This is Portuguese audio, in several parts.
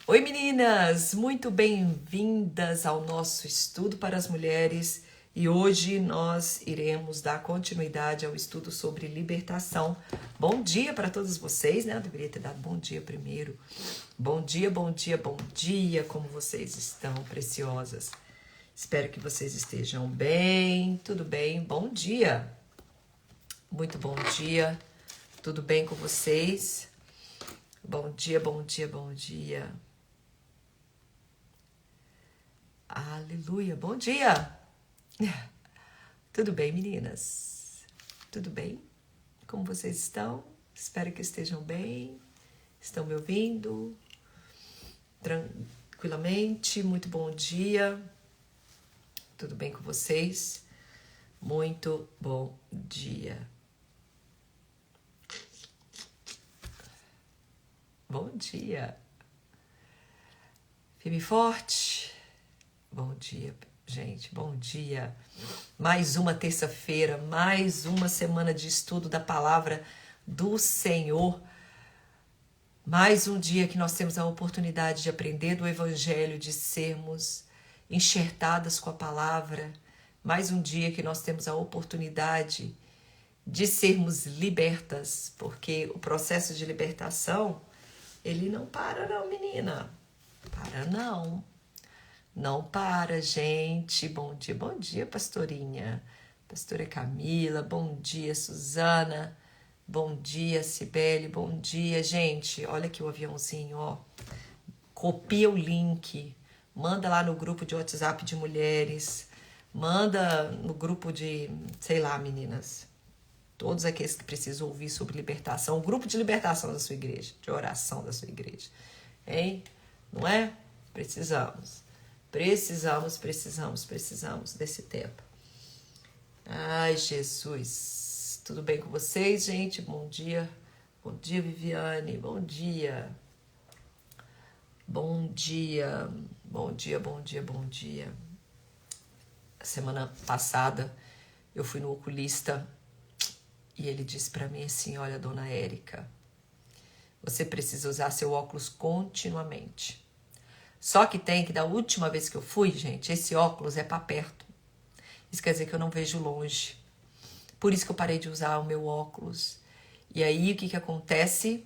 Oi meninas, muito bem-vindas ao nosso estudo para as mulheres e hoje nós iremos dar continuidade ao estudo sobre libertação. Bom dia para todos vocês, né? Eu deveria ter dado bom dia primeiro. Bom dia, bom dia, bom dia, como vocês estão, preciosas. Espero que vocês estejam bem, tudo bem? Bom dia, muito bom dia, tudo bem com vocês? Bom dia, bom dia, bom dia. Aleluia, bom dia! Tudo bem, meninas? Tudo bem? Como vocês estão? Espero que estejam bem. Estão me ouvindo? Tranquilamente? Muito bom dia. Tudo bem com vocês? Muito bom dia. Bom dia. Firme e forte. Bom dia, gente. Bom dia. Mais uma terça-feira, mais uma semana de estudo da palavra do Senhor. Mais um dia que nós temos a oportunidade de aprender do Evangelho, de sermos enxertadas com a palavra. Mais um dia que nós temos a oportunidade de sermos libertas, porque o processo de libertação, ele não para não, menina. Para não. Não para, gente. Bom dia, pastorinha. Pastora Camila, bom dia, Suzana. Bom dia, Cibele, bom dia, gente. Olha aqui o aviãozinho, ó. Copia o link, manda lá no grupo de WhatsApp de mulheres, manda no grupo de, sei lá, meninas. Todos aqueles que precisam ouvir sobre libertação, o grupo de libertação da sua igreja, de oração da sua igreja. Hein? Não é? Precisamos desse tempo. Ai, Jesus. Tudo bem com vocês, gente? Bom dia. Bom dia, Viviane. Bom dia. Bom dia. Bom dia, bom dia, bom dia. Semana passada eu fui no oculista e ele disse pra mim assim: olha, dona Érica, você precisa usar seu óculos continuamente. Só que tem que, da última vez que eu fui, gente, esse óculos é para perto. Isso quer dizer que eu não vejo longe. Por isso que eu parei de usar o meu óculos. E aí, o que acontece?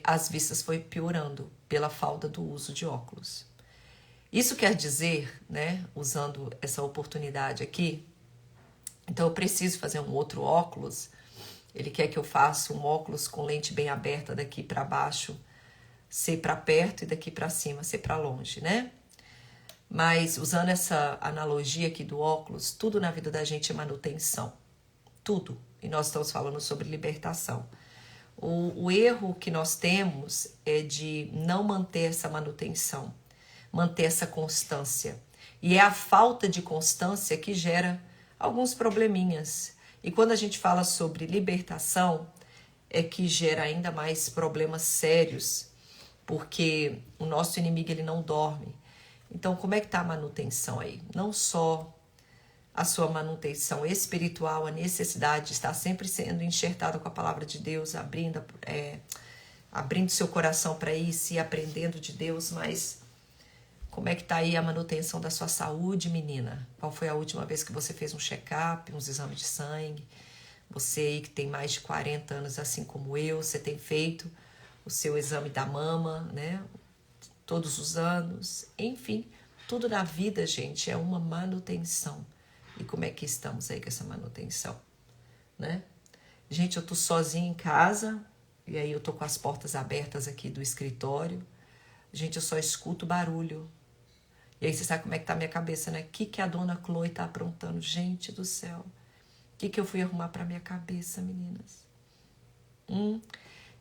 As vistas foi piorando pela falta do uso de óculos. Isso quer dizer, né, usando essa oportunidade aqui, então eu preciso fazer um outro óculos. Ele quer que eu faça um óculos com lente bem aberta daqui para baixo, ser para perto e daqui para cima, ser para longe, né? Mas usando essa analogia aqui do óculos, tudo na vida da gente é manutenção. Tudo. E nós estamos falando sobre libertação. O erro que nós temos é de não manter essa manutenção, manter essa constância. E é a falta de constância que gera alguns probleminhas. E quando a gente fala sobre libertação, é que gera ainda mais problemas sérios, porque o nosso inimigo ele não dorme. Então, como é que está a manutenção aí? Não só a sua manutenção espiritual, a necessidade de estar sempre sendo enxertado com a palavra de Deus, abrindo seu coração para isso e aprendendo de Deus, mas como é que está aí a manutenção da sua saúde, menina? Qual foi a última vez que você fez um check-up, uns exames de sangue? Você aí que tem mais de 40 anos, assim como eu, você tem feito o seu exame da mama, né? Todos os anos. Enfim, tudo na vida, gente, é uma manutenção. E como é que estamos aí com essa manutenção, né? Gente, eu tô sozinha em casa, e aí eu tô com as portas abertas aqui do escritório. Gente, eu só escuto barulho. E aí você sabe como é que tá a minha cabeça, né? O que a dona Chloe tá aprontando? Gente do céu. O que eu fui arrumar pra minha cabeça, meninas?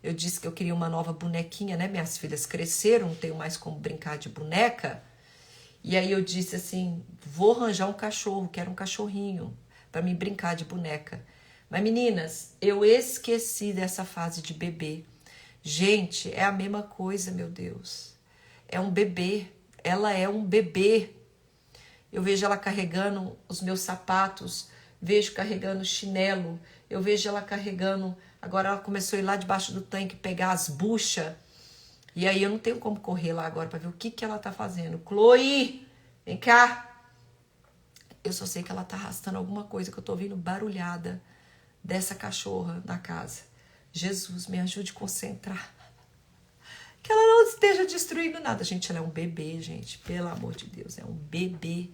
Eu disse que eu queria uma nova bonequinha, né? Minhas filhas cresceram, não tenho mais como brincar de boneca. E aí eu disse assim, vou arranjar um cachorro, quero um cachorrinho para me brincar de boneca. Mas meninas, eu esqueci dessa fase de bebê. Gente, é a mesma coisa, meu Deus. É um bebê, ela é um bebê. Eu vejo ela carregando os meus sapatos, vejo carregando chinelo, eu vejo ela carregando... Agora ela começou a ir lá debaixo do tanque pegar as buchas. E aí eu não tenho como correr lá agora para ver o que ela tá fazendo. Chloe, vem cá. Eu só sei que ela tá arrastando alguma coisa, que eu tô ouvindo barulhada dessa cachorra na casa. Jesus, me ajude a concentrar. Que ela não esteja destruindo nada. Gente, ela é um bebê, gente. Pelo amor de Deus, é um bebê.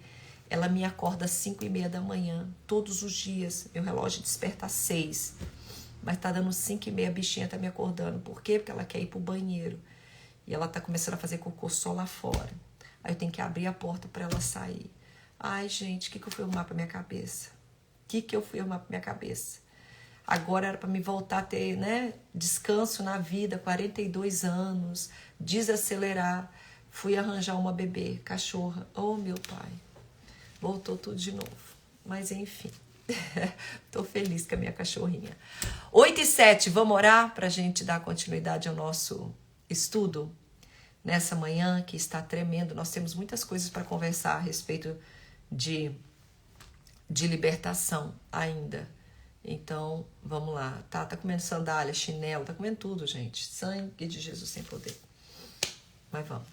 Ela me acorda às 5h30 da manhã, todos os dias. Meu relógio desperta às 6. Mas tá dando 5h30, a bichinha tá me acordando. Por quê? Porque ela quer ir pro banheiro. E ela tá começando a fazer cocô só lá fora. Aí eu tenho que abrir a porta para ela sair. Ai, gente, o que eu fui arrumar pra minha cabeça? O que eu fui arrumar pra minha cabeça? Agora era para me voltar a ter, né, descanso na vida, 42 anos, desacelerar. Fui arranjar uma bebê, cachorra. Oh, meu pai. Voltou tudo de novo. Mas enfim, tô feliz com a minha cachorrinha. 8h07, vamos orar pra gente dar continuidade ao nosso estudo? Nessa manhã que está tremendo, nós temos muitas coisas para conversar a respeito de libertação ainda. Então, vamos lá. Tá comendo sandália, chinelo, tá comendo tudo, gente. Sangue de Jesus sem poder. Mas vamos.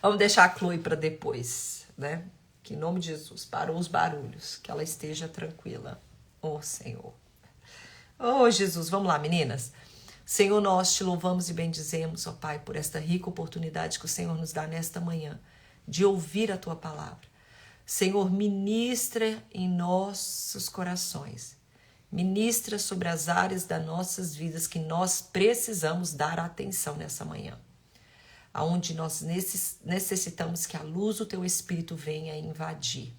Vamos deixar a Chloe para depois, né? Que em nome de Jesus, parou os barulhos, que ela esteja tranquila. Oh, Senhor. Oh, Jesus, vamos lá, meninas. Senhor, nós te louvamos e bendizemos, ó Pai, por esta rica oportunidade que o Senhor nos dá nesta manhã, de ouvir a Tua palavra. Senhor, ministra em nossos corações. Ministra sobre as áreas das nossas vidas que nós precisamos dar atenção nessa manhã. Aonde nós necessitamos que a luz do Teu Espírito venha invadir.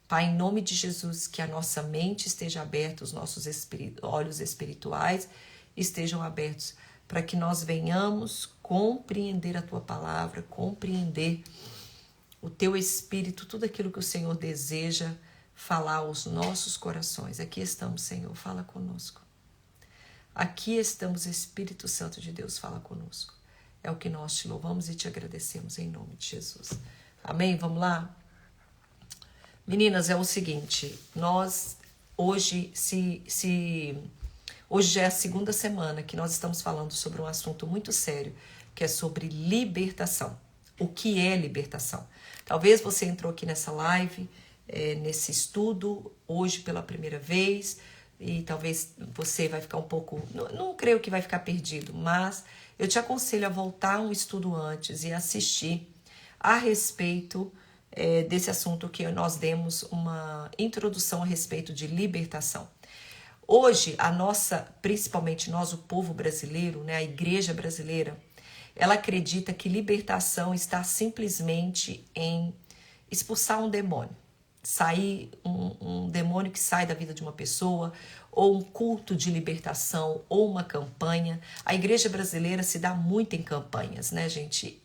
Pai, em nome de Jesus, que a nossa mente esteja aberta, os nossos olhos espirituais estejam abertos, para que nós venhamos compreender a Tua palavra, compreender o Teu Espírito, tudo aquilo que o Senhor deseja falar aos nossos corações. Aqui estamos, Senhor, fala conosco. Aqui estamos, Espírito Santo de Deus, fala conosco. É o que nós te louvamos e te agradecemos em nome de Jesus. Amém? Vamos lá? Meninas, é o seguinte, nós hoje, hoje já é a segunda semana que nós estamos falando sobre um assunto muito sério, que é sobre libertação. O que é libertação? Talvez você entrou aqui nessa live, nesse estudo, hoje pela primeira vez, e talvez você vai ficar um pouco... Não creio que vai ficar perdido, mas eu te aconselho a voltar um estudo antes e assistir a respeito desse assunto, que nós demos uma introdução a respeito de libertação. Hoje, principalmente nós, o povo brasileiro, né, a igreja brasileira, ela acredita que libertação está simplesmente em expulsar um demônio. Sair um demônio que sai da vida de uma pessoa, ou um culto de libertação, ou uma campanha. A igreja brasileira se dá muito em campanhas, né, gente?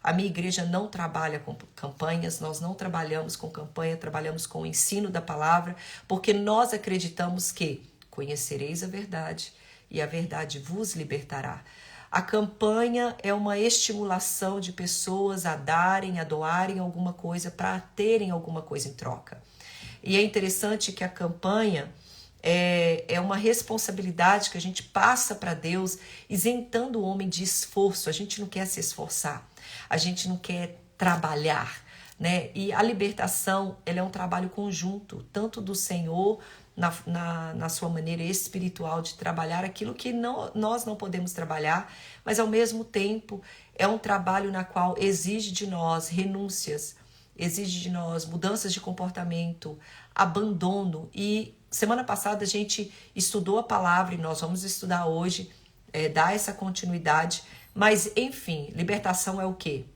A minha igreja não trabalha com campanhas, nós não trabalhamos com campanha, trabalhamos com o ensino da palavra, porque nós acreditamos que conhecereis a verdade e a verdade vos libertará. A campanha é uma estimulação de pessoas a darem, a doarem alguma coisa para terem alguma coisa em troca. E é interessante que a campanha é uma responsabilidade que a gente passa para Deus, isentando o homem de esforço. A gente não quer se esforçar, a gente não quer trabalhar, né? E a libertação, ela é um trabalho conjunto, tanto do Senhor, na sua maneira espiritual de trabalhar aquilo que nós não podemos trabalhar, mas ao mesmo tempo é um trabalho na qual exige de nós renúncias, exige de nós mudanças de comportamento, abandono. E semana passada a gente estudou a palavra e nós vamos estudar hoje, dar essa continuidade. Mas enfim, libertação é o quê?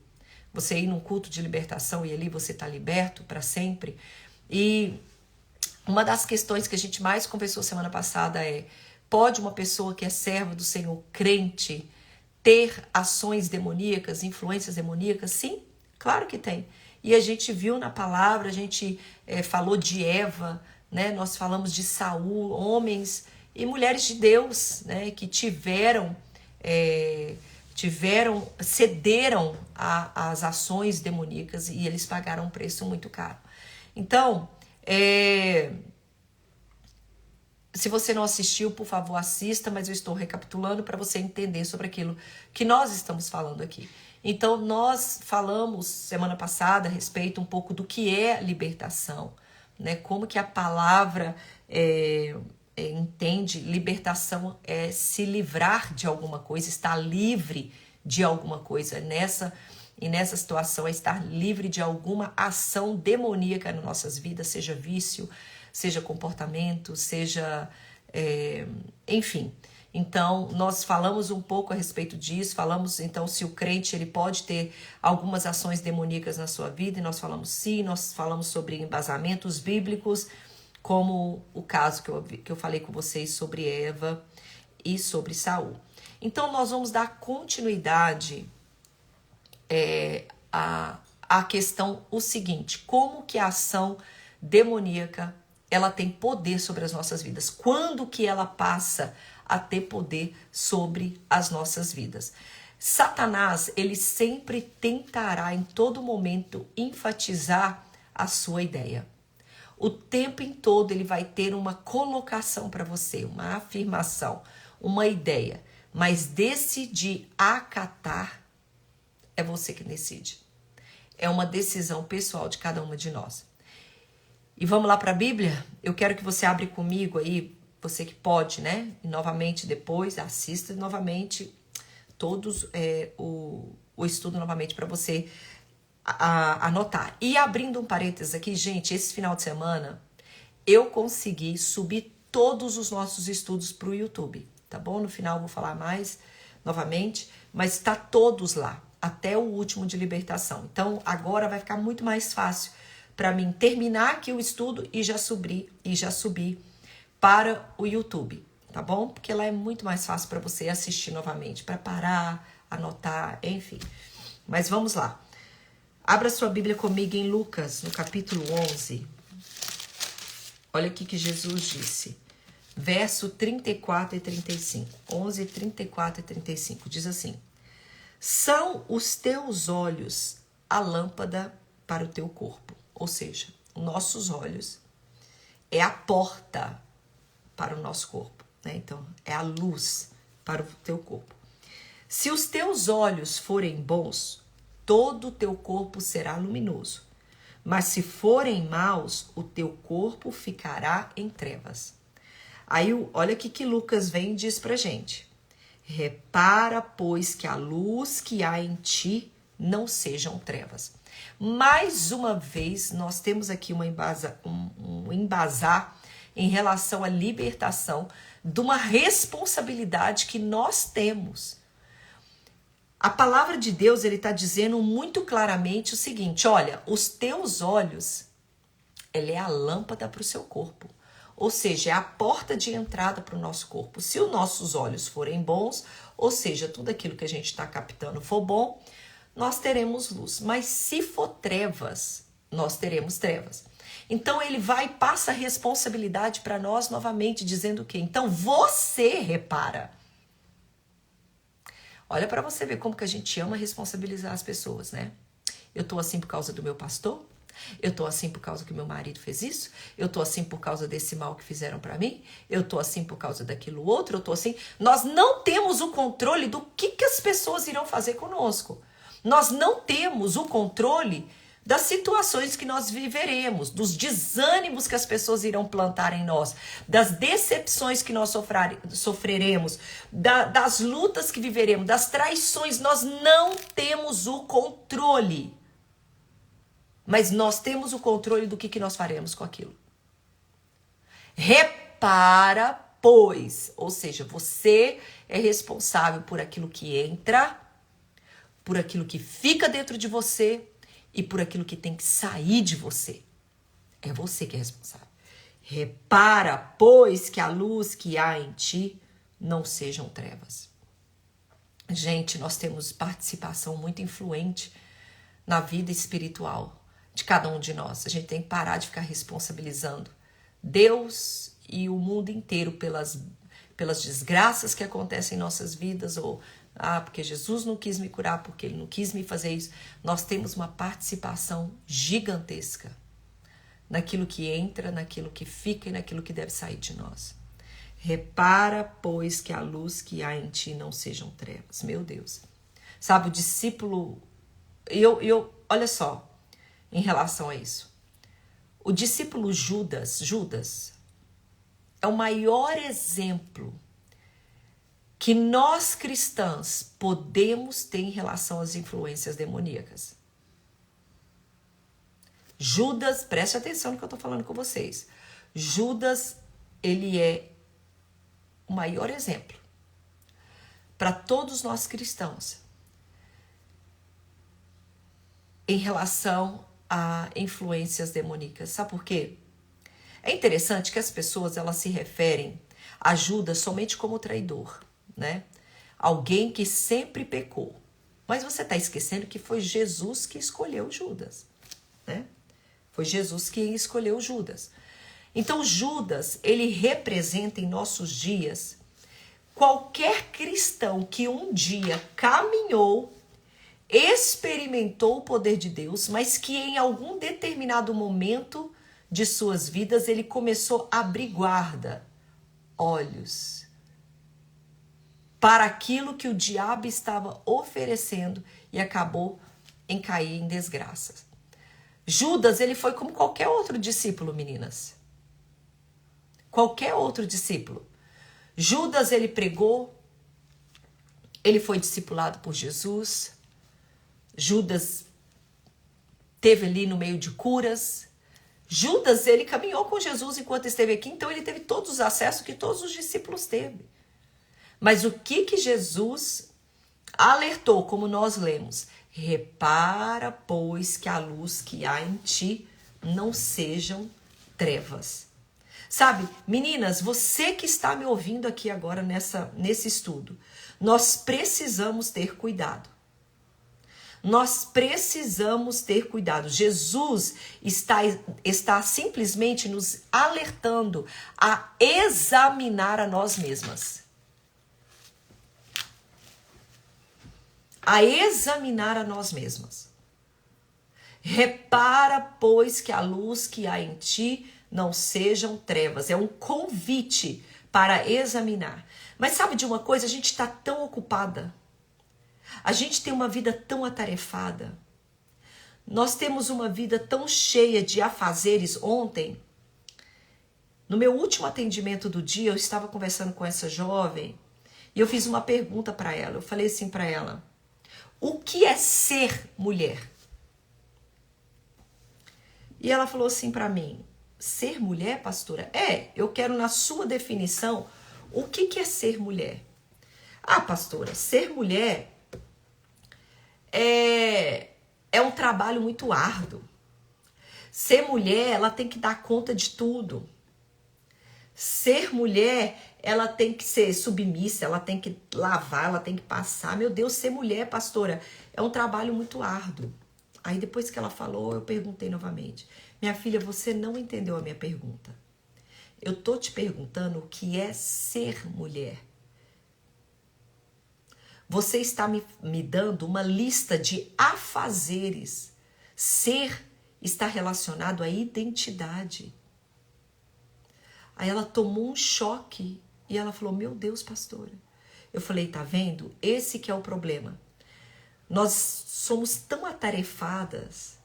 Você ir num culto de libertação e ali você está liberto para sempre. E uma das questões que a gente mais conversou semana passada é: pode uma pessoa que é serva do Senhor, crente, ter ações demoníacas, influências demoníacas? Sim, claro que tem. E a gente viu na palavra, a gente falou de Eva, né? Nós falamos de Saul, homens e mulheres de Deus, né? Que cederam às ações demoníacas e eles pagaram um preço muito caro. Então, Se você não assistiu, por favor, assista, mas eu estou recapitulando para você entender sobre aquilo que nós estamos falando aqui. Então, nós falamos semana passada a respeito um pouco do que é libertação, né? Como que a palavra entende libertação é se livrar de alguma coisa, estar livre de alguma coisa. E nessa situação é estar livre de alguma ação demoníaca nas nossas vidas, seja vício, seja comportamento, seja... enfim. Então, nós falamos um pouco a respeito disso, falamos então se o crente ele pode ter algumas ações demoníacas na sua vida, e nós falamos sim, nós falamos sobre embasamentos bíblicos, como o caso que eu falei com vocês sobre Eva e sobre Saul. Então, nós vamos dar continuidade à questão o seguinte: como que a ação demoníaca ela tem poder sobre as nossas vidas? Quando que ela passa a ter poder sobre as nossas vidas? Satanás, ele sempre tentará em todo momento enfatizar a sua ideia. O tempo em todo ele vai ter uma colocação para você, uma afirmação, uma ideia. Mas decidir acatar é você que decide. É uma decisão pessoal de cada uma de nós. E vamos lá para a Bíblia? Eu quero que você abra comigo aí, você que pode, né? E novamente depois, assista novamente todos o estudo novamente para você anotar. E abrindo um parênteses aqui, gente, esse final de semana eu consegui subir todos os nossos estudos para o YouTube, tá bom? No final eu vou falar mais novamente, mas está todos lá, até o último de libertação. Então agora vai ficar muito mais fácil para mim terminar aqui o estudo e já subir para o YouTube, tá bom? Porque lá é muito mais fácil para você assistir novamente, para parar, anotar, enfim. Mas vamos lá. Abra sua Bíblia comigo em Lucas, no capítulo 11. Olha o que Jesus disse. Verso 34 e 35. 11, 34 e 35. Diz assim: são os teus olhos a lâmpada para o teu corpo. Ou seja, nossos olhos é a porta para o nosso corpo, né? Então, é a luz para o teu corpo. Se os teus olhos forem bons, todo o teu corpo será luminoso. Mas se forem maus, o teu corpo ficará em trevas. Aí, olha o que Lucas vem e diz pra gente. Repara, pois, que a luz que há em ti não sejam trevas. Mais uma vez, nós temos aqui um embasar em relação à libertação de uma responsabilidade que nós temos. A palavra de Deus, ele está dizendo muito claramente o seguinte: olha, os teus olhos, ele é a lâmpada para o seu corpo. Ou seja, é a porta de entrada para o nosso corpo. Se os nossos olhos forem bons, ou seja, tudo aquilo que a gente está captando for bom, nós teremos luz. Mas se for trevas, nós teremos trevas. Então ele vai e passa a responsabilidade para nós novamente, dizendo o quê? Então você repara. Olha para você ver como que a gente ama responsabilizar as pessoas, né? Eu tô assim por causa do meu pastor? Eu tô assim por causa que meu marido fez isso? Eu tô assim por causa desse mal que fizeram para mim? Eu tô assim por causa daquilo outro? Eu tô assim... Nós não temos o controle do que as pessoas irão fazer conosco. Nós não temos o controle das situações que nós viveremos, dos desânimos que as pessoas irão plantar em nós, das decepções que nós sofreremos, das lutas que viveremos, das traições. Nós não temos o controle. Mas nós temos o controle do que nós faremos com aquilo. Repara, pois. Ou seja, você é responsável por aquilo que entra, por aquilo que fica dentro de você e por aquilo que tem que sair de você. É você que é responsável. Repara, pois, que a luz que há em ti não sejam trevas. Gente, nós temos participação muito influente na vida espiritual de cada um de nós. A gente tem que parar de ficar responsabilizando Deus e o mundo inteiro pelas desgraças que acontecem em nossas vidas, ou porque Jesus não quis me curar, porque ele não quis me fazer isso. Nós temos uma participação gigantesca naquilo que entra, naquilo que fica e naquilo que deve sair de nós. Repara, pois, que a luz que há em ti não sejam trevas. Meu Deus. Sabe, o discípulo... olha só, em relação a isso. O discípulo Judas, é o maior exemplo que nós cristãs podemos ter em relação às influências demoníacas. Judas, preste atenção no que eu estou falando com vocês. Judas, ele é o maior exemplo para todos nós cristãos em relação a influências demoníacas. Sabe por quê? É interessante que as pessoas elas se referem a Judas somente como traidor, né? Alguém que sempre pecou. Mas você está esquecendo que foi Jesus que escolheu Judas, né? Foi Jesus que escolheu Judas. Então Judas, ele representa em nossos dias qualquer cristão que um dia caminhou, experimentou o poder de Deus, mas que em algum determinado momento de suas vidas ele começou a abrir guarda, olhos, para aquilo que o diabo estava oferecendo e acabou em cair em desgraças. Judas, ele foi como qualquer outro discípulo, meninas. Qualquer outro discípulo. Judas, ele pregou, ele foi discipulado por Jesus. Judas esteve ali no meio de curas. Judas, ele caminhou com Jesus enquanto esteve aqui, então ele teve todos os acessos que todos os discípulos teve. Mas o que Jesus alertou, como nós lemos? Repara, pois, que a luz que há em ti não sejam trevas. Sabe, meninas, você que está me ouvindo aqui agora nesse estudo, nós precisamos ter cuidado. Nós precisamos ter cuidado. Jesus está simplesmente nos alertando a examinar a nós mesmas. A examinar a nós mesmas. Repara, pois, que a luz que há em ti não sejam trevas. É um convite para examinar. Mas sabe de uma coisa? A gente está tão ocupada. A gente tem uma vida tão atarefada. Nós temos uma vida tão cheia de afazeres. Ontem, no meu último atendimento do dia, eu estava conversando com essa jovem e eu fiz uma pergunta para ela. Eu falei assim para ela: o que é ser mulher? E ela falou assim para mim: ser mulher, pastora? Eu quero na sua definição, o que é ser mulher? Ah, pastora, ser mulher é um trabalho muito árduo. Ser mulher, ela tem que dar conta de tudo. Ser mulher, ela tem que ser submissa, ela tem que lavar, ela tem que passar. Meu Deus, ser mulher, pastora, é um trabalho muito árduo. Aí depois que ela falou, eu perguntei novamente: minha filha, você não entendeu a minha pergunta. Eu tô te perguntando o que é ser mulher. Você está me dando uma lista de afazeres. Ser está relacionado à identidade. Aí ela tomou um choque e ela falou: meu Deus, pastora. Eu falei: tá vendo? Esse que é o problema. Nós somos tão atarefadas,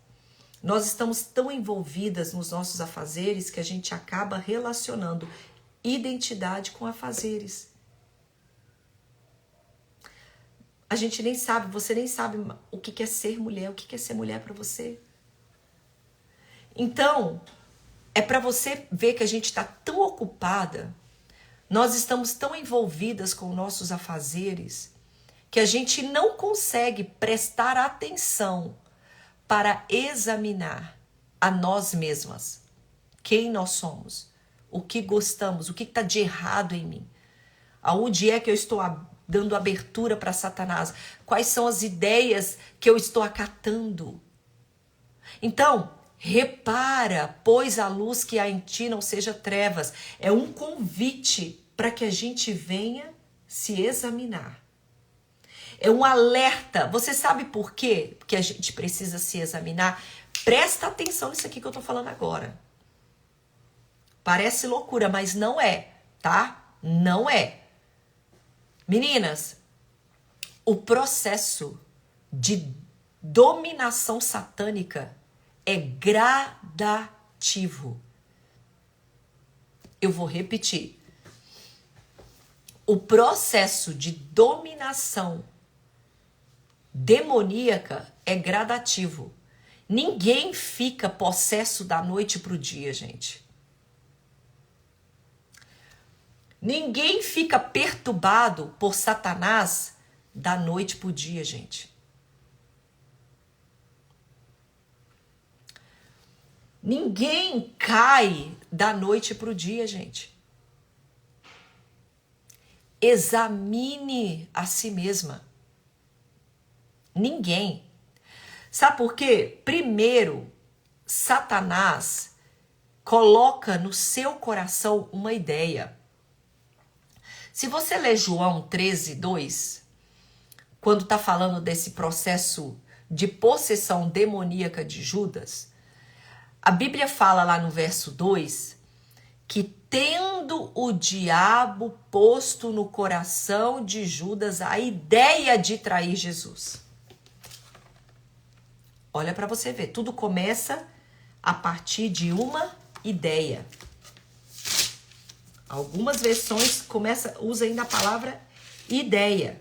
nós estamos tão envolvidas nos nossos afazeres que a gente acaba relacionando identidade com afazeres. A gente nem sabe, você nem sabe o que é ser mulher, o que é ser mulher para você. Então, é para você ver que a gente está tão ocupada, nós estamos tão envolvidas com nossos afazeres, que a gente não consegue prestar atenção para examinar a nós mesmas. Quem nós somos, o que gostamos, o que está de errado em mim. Aonde é que eu estou dando abertura para Satanás? Quais são as ideias que eu estou acatando? Então, repara, pois a luz que há em ti não seja trevas. É um convite para que a gente venha se examinar. É um alerta. Você sabe por quê que a gente precisa se examinar? Presta atenção nisso aqui que eu tô falando agora. Parece loucura, mas não é, tá? Não é. Meninas, o processo de dominação satânica é gradativo. Eu vou repetir. O processo de dominação demoníaca é gradativo. Ninguém fica possesso da noite para o dia, gente. Ninguém fica perturbado por Satanás da noite para o dia, gente. Ninguém cai da noite para o dia, gente. Examine a si mesma. Ninguém. Sabe por quê? Primeiro, Satanás coloca no seu coração uma ideia. Se você ler João 13:2, quando está falando desse processo de possessão demoníaca de Judas, a Bíblia fala lá no verso 2 que tendo o diabo posto no coração de Judas a ideia de trair Jesus. Olha para você ver, tudo começa a partir de uma ideia. Algumas versões usa ainda a palavra ideia.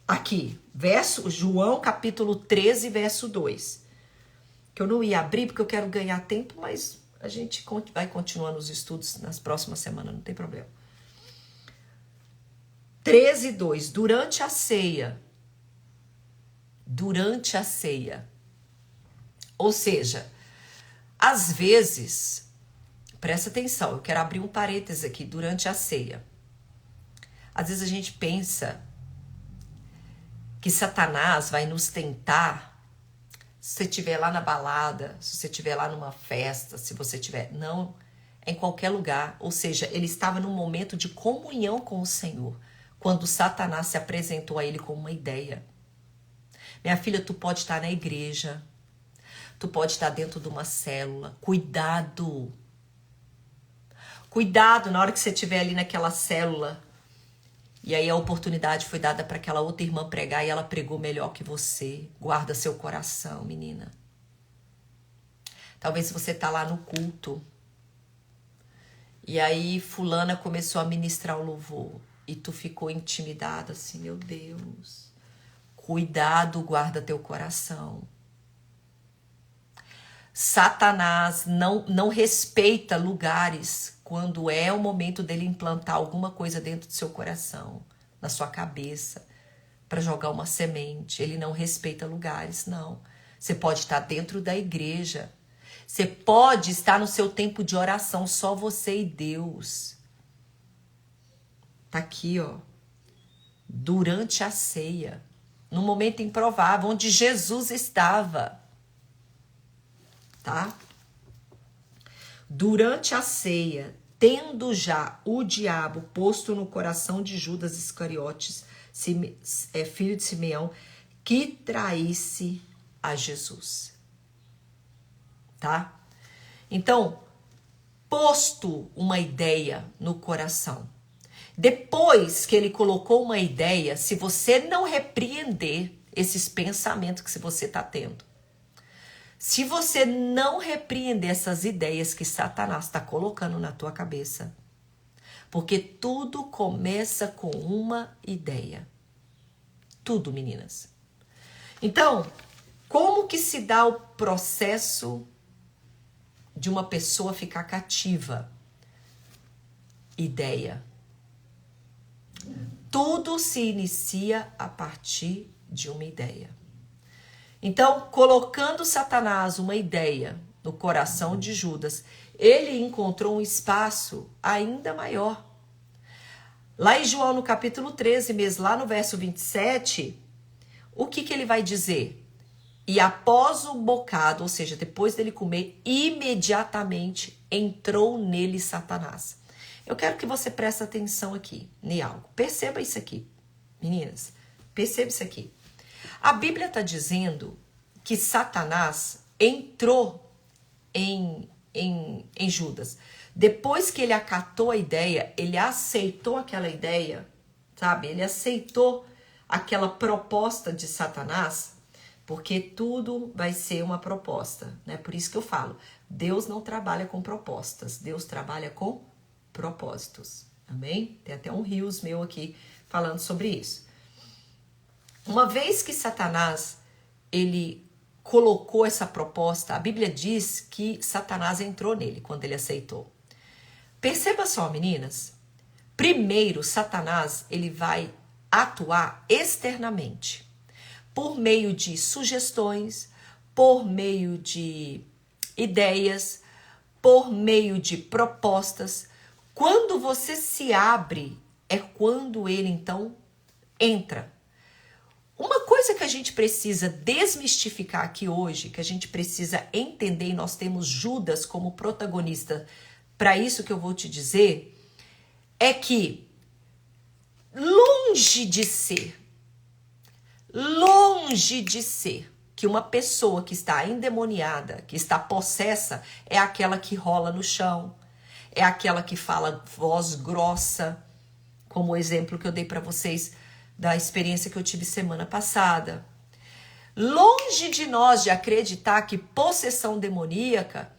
Aqui, João capítulo 13, verso 2. Que eu não ia abrir porque eu quero ganhar tempo, mas a gente vai continuando os estudos nas próximas semanas, não tem problema. 13:2. Durante a ceia. Ou seja, às vezes, presta atenção, eu quero abrir um parêntese aqui, durante a ceia. Às vezes a gente pensa que Satanás vai nos tentar. Se você estiver lá na balada, se você estiver lá numa festa, se você estiver... Não, é em qualquer lugar. Ou seja, ele estava num momento de comunhão com o Senhor, quando Satanás se apresentou a ele com uma ideia. Minha filha, tu pode estar na igreja, tu pode estar dentro de uma célula. Cuidado! Cuidado na hora que você estiver ali naquela célula. E aí a oportunidade foi dada para aquela outra irmã pregar e ela pregou melhor que você. Guarda seu coração, menina. Talvez você tá lá no culto. E aí fulana começou a ministrar o louvor. E tu ficou intimidada assim, meu Deus. Cuidado, guarda teu coração. Satanás não respeita lugares quando é o momento dele implantar alguma coisa dentro do seu coração, na sua cabeça, para jogar uma semente. Ele não respeita lugares, não. Você pode estar dentro da igreja. Você pode estar no seu tempo de oração, só você e Deus. Tá aqui, ó. Durante a ceia, num momento improvável, onde Jesus estava. Tá? Durante a ceia, tendo já o diabo posto no coração de Judas Iscariotes, filho de Simeão, que traísse a Jesus. Tá? Então, posto uma ideia no coração. Depois que ele colocou uma ideia, se você não repreender esses pensamentos que você está tendo, se você não repreender essas ideias que Satanás está colocando na tua cabeça, porque tudo começa com uma ideia. Tudo, meninas. Então, como que se dá o processo de uma pessoa ficar cativa? Ideia. Tudo se inicia a partir de uma ideia. Então, colocando Satanás uma ideia no coração de Judas, ele encontrou um espaço ainda maior. Lá em João, no capítulo 13, mesmo lá no verso 27, o que ele vai dizer? E após o bocado, ou seja, depois dele comer, imediatamente entrou nele Satanás. Eu quero que você preste atenção aqui em algo. Perceba isso aqui, meninas. Perceba isso aqui. A Bíblia está dizendo que Satanás entrou em Judas. Depois que ele acatou a ideia, ele aceitou aquela ideia, sabe? Ele aceitou aquela proposta de Satanás, porque tudo vai ser uma proposta, né? Por isso que eu falo, Deus não trabalha com propostas, Deus trabalha com propósitos, amém? Tem até um rios meu aqui falando sobre isso. Uma vez que Satanás, ele colocou essa proposta, a Bíblia diz que Satanás entrou nele quando ele aceitou. Perceba só, meninas, primeiro Satanás, ele vai atuar externamente, por meio de sugestões, por meio de ideias, por meio de propostas. Quando você se abre, é quando ele então entra. Uma coisa que a gente precisa desmistificar aqui hoje, que a gente precisa entender, e nós temos Judas como protagonista para isso que eu vou te dizer, é que longe de ser que uma pessoa que está endemoniada, que está possessa, é aquela que rola no chão, é aquela que fala voz grossa, como o exemplo que eu dei para vocês da experiência que eu tive semana passada. Longe de nós de acreditar que possessão demoníaca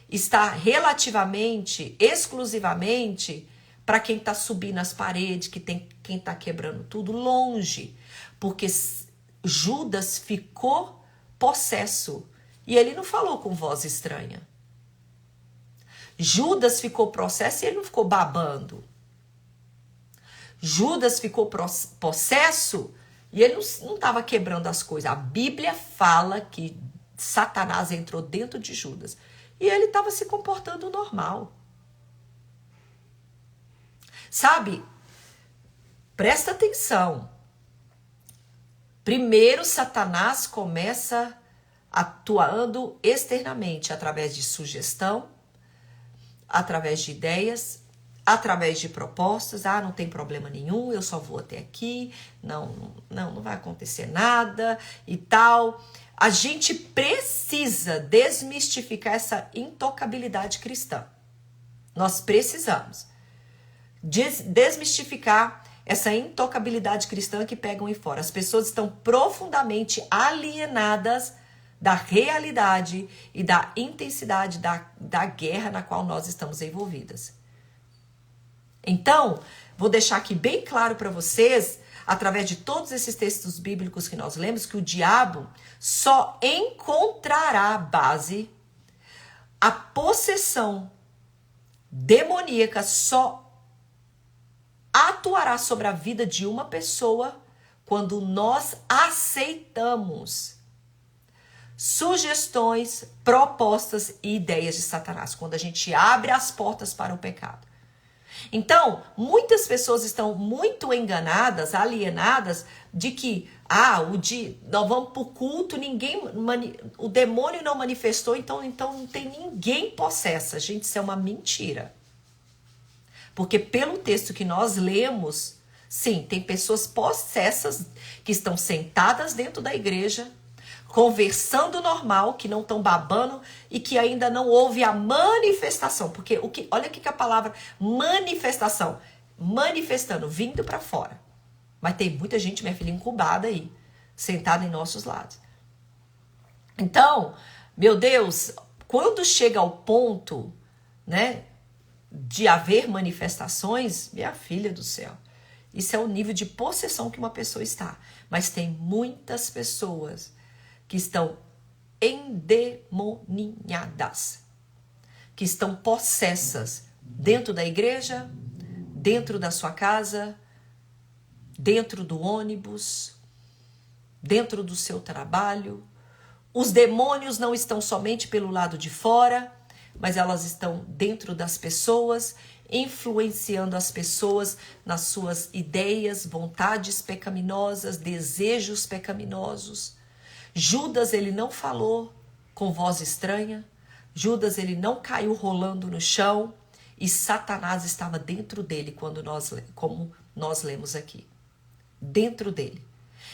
está relativamente, exclusivamente para quem está subindo as paredes, que tem quem está quebrando tudo, longe, porque Judas ficou possesso e ele não falou com voz estranha. Judas ficou possesso e ele não ficou babando. Judas ficou possesso e ele não estava quebrando as coisas. A Bíblia fala que Satanás entrou dentro de Judas e ele estava se comportando normal. Sabe? Presta atenção. Primeiro, Satanás começa atuando externamente, através de sugestão, através de ideias, através de propostas. Ah, não tem problema nenhum, eu só vou até aqui, não vai acontecer nada e tal. A gente precisa desmistificar essa intocabilidade cristã. Nós precisamos desmistificar essa intocabilidade cristã que pegam em fora. As pessoas estão profundamente alienadas da realidade e da intensidade da guerra na qual nós estamos envolvidas. Então, vou deixar aqui bem claro para vocês, através de todos esses textos bíblicos que nós lemos, que o diabo só encontrará base, a possessão demoníaca só atuará sobre a vida de uma pessoa quando nós aceitamos sugestões, propostas e ideias de Satanás, quando a gente abre as portas para o pecado. Então, muitas pessoas estão muito enganadas, alienadas, de que nós vamos para o culto, o demônio não manifestou, então não tem ninguém possessa. Gente, isso é uma mentira. Porque pelo texto que nós lemos, sim, tem pessoas possessas que estão sentadas dentro da igreja, conversando normal, que não estão babando e que ainda não houve a manifestação. Porque olha aqui que a palavra manifestação, manifestando, vindo para fora. Mas tem muita gente, minha filha, incubada aí, sentada em nossos lados. Então, meu Deus, quando chega ao ponto, né, de haver manifestações, minha filha do céu, isso é o nível de possessão que uma pessoa está. Mas tem muitas pessoas que estão endemoniadas, que estão possessas dentro da igreja, dentro da sua casa, dentro do ônibus, dentro do seu trabalho. Os demônios não estão somente pelo lado de fora, mas elas estão dentro das pessoas, influenciando as pessoas nas suas ideias, vontades pecaminosas, desejos pecaminosos. Judas, ele não falou com voz estranha. Judas, ele não caiu rolando no chão. E Satanás estava dentro dele, como nós lemos aqui. Dentro dele.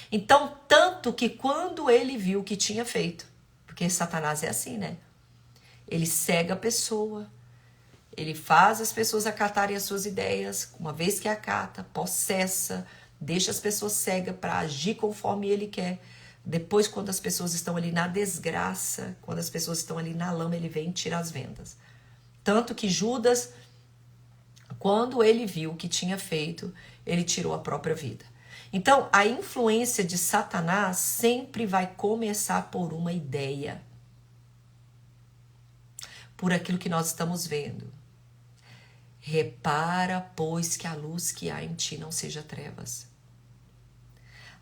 Então, tanto que quando ele viu o que tinha feito, porque Satanás é assim, né? Ele cega a pessoa, ele faz as pessoas acatarem as suas ideias, uma vez que acata, possessa, deixa as pessoas cegas para agir conforme ele quer. Depois, quando as pessoas estão ali na desgraça, quando as pessoas estão ali na lama, ele vem e tira as vendas. Tanto que Judas, quando ele viu o que tinha feito, ele tirou a própria vida. Então, a influência de Satanás sempre vai começar por uma ideia. Por aquilo que nós estamos vendo. Repara, pois, que a luz que há em ti não seja trevas.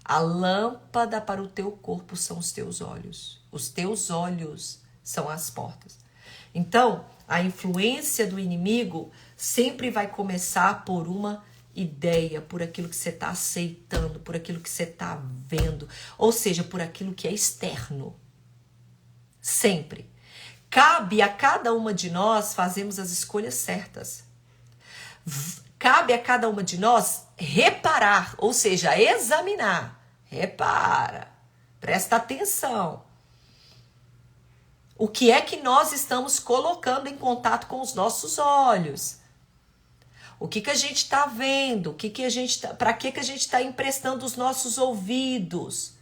A lâmpada para o teu corpo são os teus olhos. Os teus olhos são as portas. Então, a influência do inimigo sempre vai começar por uma ideia, por aquilo que você está aceitando, por aquilo que você está vendo, ou seja, por aquilo que é externo. Sempre. Cabe a cada uma de nós fazermos as escolhas certas. Cabe a cada uma de nós reparar, ou seja, examinar. Repara, presta atenção. O que é que nós estamos colocando em contato com os nossos olhos? O que a gente está vendo? Para que a gente está emprestando os nossos ouvidos?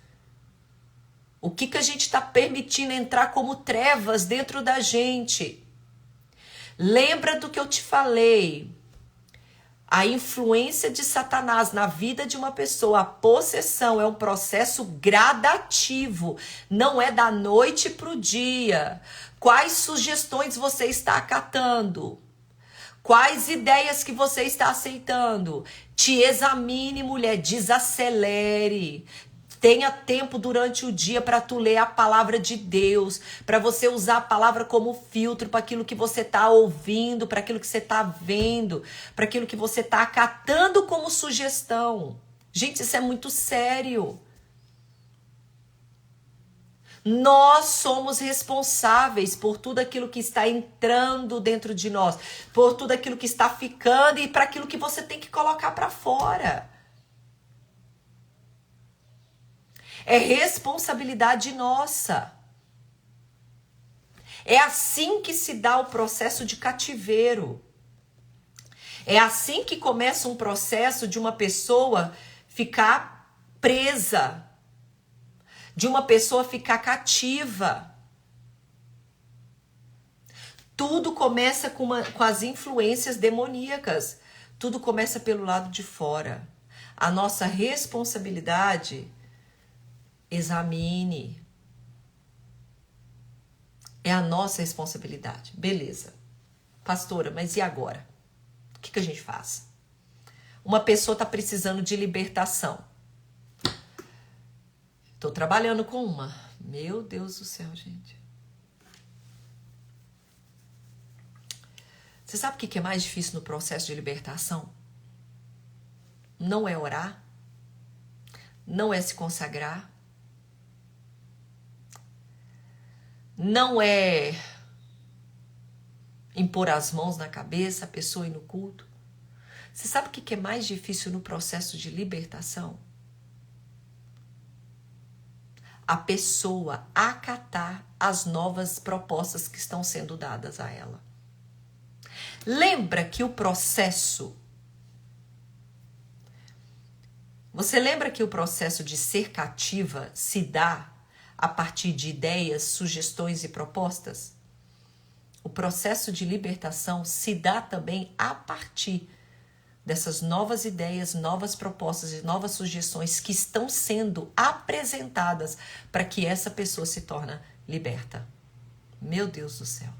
O que a gente está permitindo entrar como trevas dentro da gente? Lembra do que eu te falei? A influência de Satanás na vida de uma pessoa, a possessão é um processo gradativo, não é da noite para o dia. Quais sugestões você está acatando? Quais ideias que você está aceitando? Te examine, mulher, desacelere. Tenha tempo durante o dia para tu ler a palavra de Deus, para você usar a palavra como filtro para aquilo que você está ouvindo, para aquilo que você está vendo, para aquilo que você está acatando como sugestão. Gente, isso é muito sério. Nós somos responsáveis por tudo aquilo que está entrando dentro de nós, por tudo aquilo que está ficando e para aquilo que você tem que colocar para fora. É responsabilidade nossa. É assim que se dá o processo de cativeiro. É assim que começa um processo de uma pessoa ficar presa, de uma pessoa ficar cativa. Tudo começa com as influências demoníacas. Tudo começa pelo lado de fora. A nossa responsabilidade, examine. É a nossa responsabilidade. Beleza. Pastora, mas e agora? O que a gente faz? Uma pessoa está precisando de libertação. Estou trabalhando com uma. Meu Deus do céu, gente. Você sabe o que é mais difícil no processo de libertação? Não é orar. Não é se consagrar. Não é impor as mãos na cabeça, a pessoa ir no culto. Você sabe o que é mais difícil no processo de libertação? A pessoa acatar as novas propostas que estão sendo dadas a ela. Lembra que o processo... Você lembra que o processo de ser cativa se dá a partir de ideias, sugestões e propostas? O processo de libertação se dá também a partir dessas novas ideias, novas propostas e novas sugestões que estão sendo apresentadas para que essa pessoa se torne liberta. Meu Deus do céu.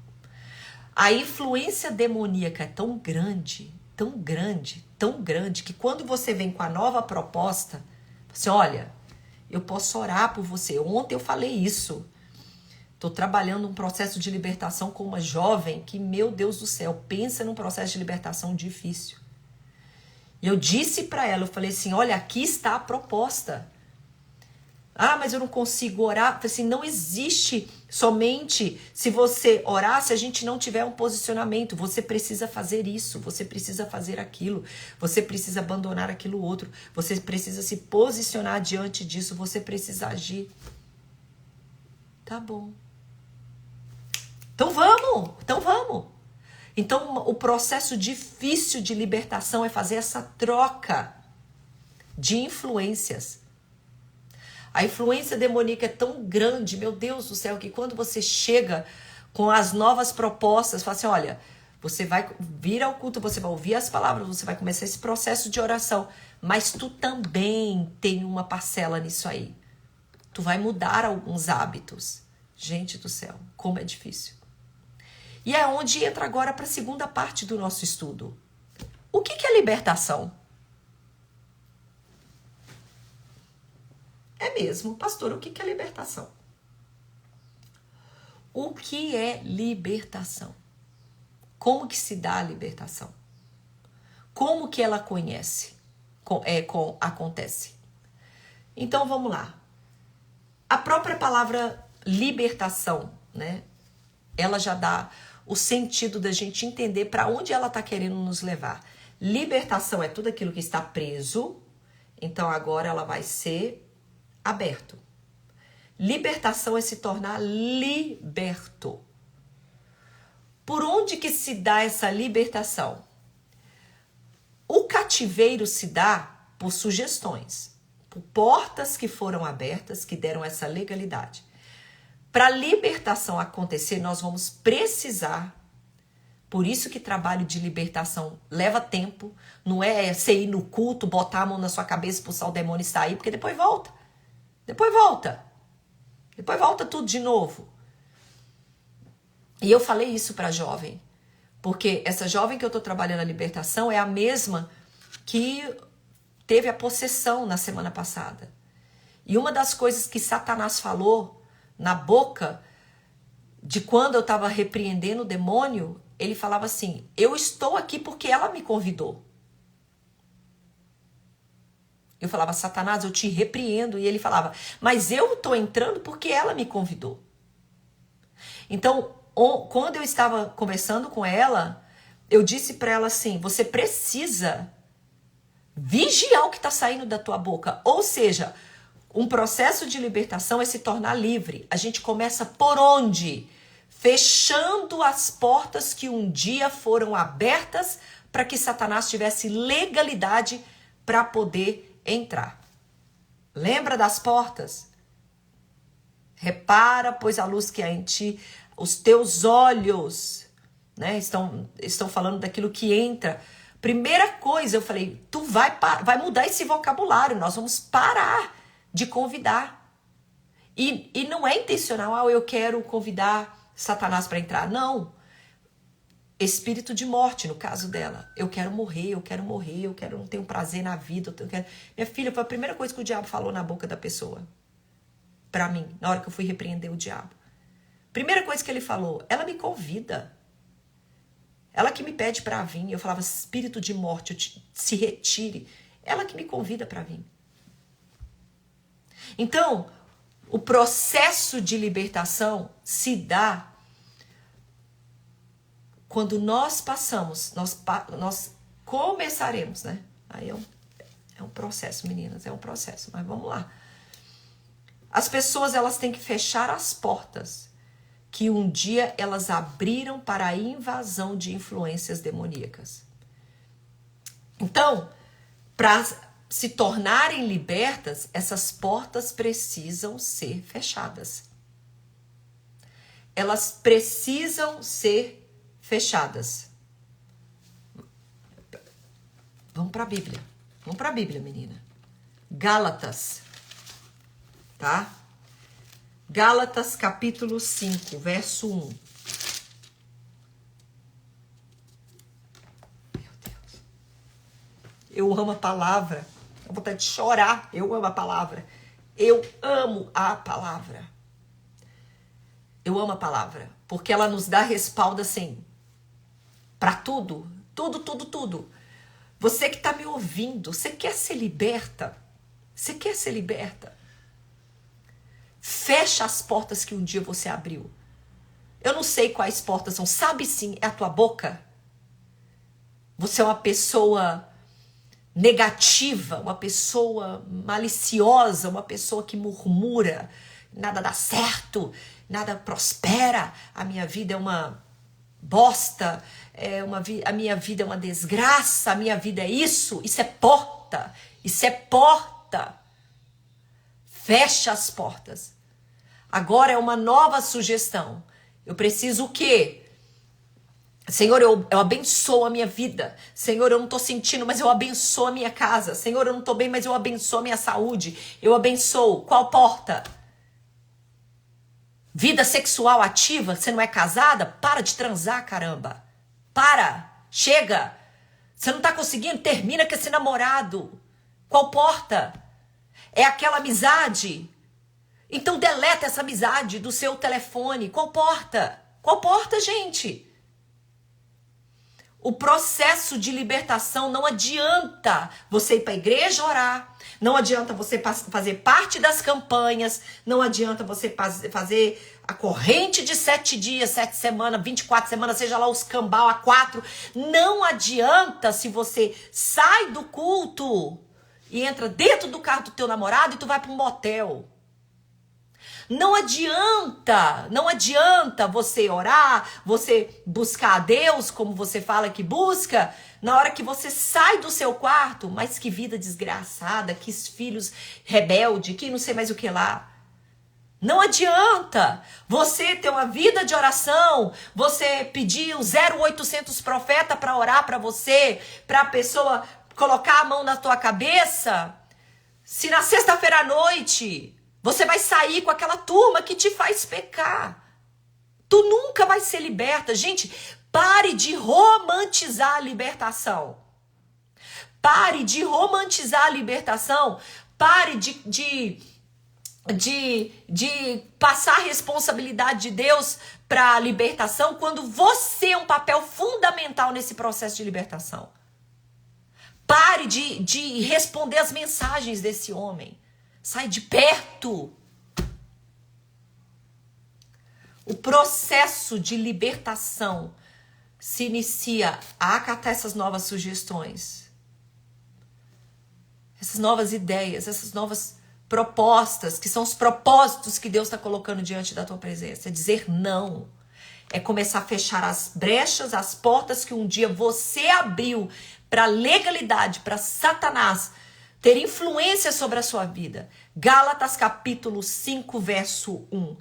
A influência demoníaca é tão grande, tão grande, tão grande, que quando você vem com a nova proposta, você olha, eu posso orar por você. Ontem eu falei isso. Estou trabalhando um processo de libertação com uma jovem que, meu Deus do céu, pensa num processo de libertação difícil. E eu disse para ela, eu falei assim, olha, aqui está a proposta. Ah, mas eu não consigo orar. Eu falei assim, não existe somente se você orar, se a gente não tiver um posicionamento. Você precisa fazer isso, você precisa fazer aquilo, você precisa abandonar aquilo outro, você precisa se posicionar diante disso, você precisa agir. Tá bom. Então vamos. Então, o processo difícil de libertação é fazer essa troca de influências. A influência demoníaca é tão grande, meu Deus do céu, que quando você chega com as novas propostas, fala assim, olha, você vai vir ao culto, você vai ouvir as palavras, você vai começar esse processo de oração, mas tu também tem uma parcela nisso aí. Tu vai mudar alguns hábitos. Gente do céu, como é difícil. E é onde entra agora para a segunda parte do nosso estudo. O que é libertação? É mesmo, pastor, o que é libertação? O que é libertação? Como que se dá a libertação? Como que ela acontece? Então vamos lá. A própria palavra libertação, né? Ela já dá o sentido da gente entender para onde ela está querendo nos levar. Libertação é tudo aquilo que está preso, então agora ela vai ser aberto. Libertação é se tornar liberto. Por onde que se dá essa libertação? O cativeiro se dá por sugestões, por portas que foram abertas, que deram essa legalidade. Para a libertação acontecer, nós vamos precisar, por isso que trabalho de libertação leva tempo, não é você ir no culto, botar a mão na sua cabeça, expulsar o demônio e sair, porque depois volta. Depois volta tudo de novo. E eu falei isso para a jovem, porque essa jovem que eu estou trabalhando a libertação é a mesma que teve a possessão na semana passada. E uma das coisas que Satanás falou na boca de quando eu estava repreendendo o demônio, ele falava assim, eu estou aqui porque ela me convidou. Eu falava, Satanás, eu te repreendo. E ele falava, mas eu estou entrando porque ela me convidou. Então, quando eu estava conversando com ela, eu disse para ela assim, você precisa vigiar o que está saindo da tua boca. Ou seja, um processo de libertação é se tornar livre. A gente começa por onde? Fechando as portas que um dia foram abertas para que Satanás tivesse legalidade para poder entrar. Lembra das portas? Repara, pois a luz que há em ti, os teus olhos, né, estão falando daquilo que entra. Primeira coisa, eu falei, tu vai mudar esse vocabulário, nós vamos parar de convidar. E não é intencional, eu quero convidar Satanás para entrar. Não. Espírito de morte, no caso dela. Eu quero morrer, eu não tenho prazer na vida. Minha filha, foi a primeira coisa que o diabo falou na boca da pessoa. Para mim, na hora que eu fui repreender o diabo. Primeira coisa que ele falou, ela me convida. Ela que me pede para vir. Eu falava, espírito de morte, se retire. Ela que me convida para vir. Então, o processo de libertação se dá quando nós passamos, nós começaremos, né? Aí é um processo, meninas, é um processo, mas vamos lá. As pessoas, elas têm que fechar as portas que um dia elas abriram para a invasão de influências demoníacas. Então, para se tornarem libertas, essas portas precisam ser fechadas. Elas precisam ser fechadas. Vamos para a Bíblia, menina. Gálatas, tá? Gálatas capítulo 5, verso 1. Meu Deus. Eu amo a palavra. Eu vou vontade de chorar. Eu amo a palavra. Eu amo a palavra. Eu amo a palavra. Porque ela nos dá respaldo assim. Para tudo. Tudo. Você que está me ouvindo. Você quer ser liberta? Você quer ser liberta? Fecha as portas que um dia você abriu. Eu não sei quais portas são. Sabe sim, é a tua boca. Você é uma pessoa negativa, uma pessoa maliciosa, uma pessoa que murmura. Nada dá certo, nada prospera. A minha vida é uma bosta, a minha vida é uma desgraça, a minha vida é isso. Isso é porta. Isso é porta. Fecha as portas. Agora é uma nova sugestão. Eu preciso o quê? Senhor, eu abençoo a minha vida. Senhor, eu não estou sentindo, mas eu abençoo a minha casa. Senhor, eu não estou bem, mas eu abençoo a minha saúde. Eu abençoo. Qual porta? Vida sexual ativa, você não é casada? Para de transar, caramba. Para. Chega. Você não está conseguindo? Termina com esse namorado. Qual porta? É aquela amizade? Então deleta essa amizade do seu telefone. Qual porta? Qual porta, gente? O processo de libertação não adianta você ir para a igreja orar, não adianta você fazer parte das campanhas, não adianta você fazer a corrente de 7 dias, 7 semanas, 24 semanas, seja lá os cambau a 4. Não adianta se você sai do culto e entra dentro do carro do teu namorado e tu vai para um motel. Não adianta você orar, você buscar a Deus como você fala que busca, na hora que você sai do seu quarto, mas que vida desgraçada, que filhos rebelde, que não sei mais o que lá. Não adianta você ter uma vida de oração, você pedir o 0800 profeta para orar para você, para a pessoa colocar a mão na tua cabeça, se na sexta-feira à noite você vai sair com aquela turma que te faz pecar. Tu nunca vai ser liberta. Gente, pare de romantizar a libertação. Pare de romantizar a libertação. Pare de passar a responsabilidade de Deus para a libertação quando você é um papel fundamental nesse processo de libertação. Pare de responder as mensagens desse homem. Sai de perto. O processo de libertação se inicia a acatar essas novas sugestões, essas novas ideias, essas novas propostas, que são os propósitos que Deus está colocando diante da tua presença. É dizer não. É começar a fechar as brechas, as portas que um dia você abriu para a legalidade, para Satanás ter influência sobre a sua vida. Gálatas capítulo 5, verso 1.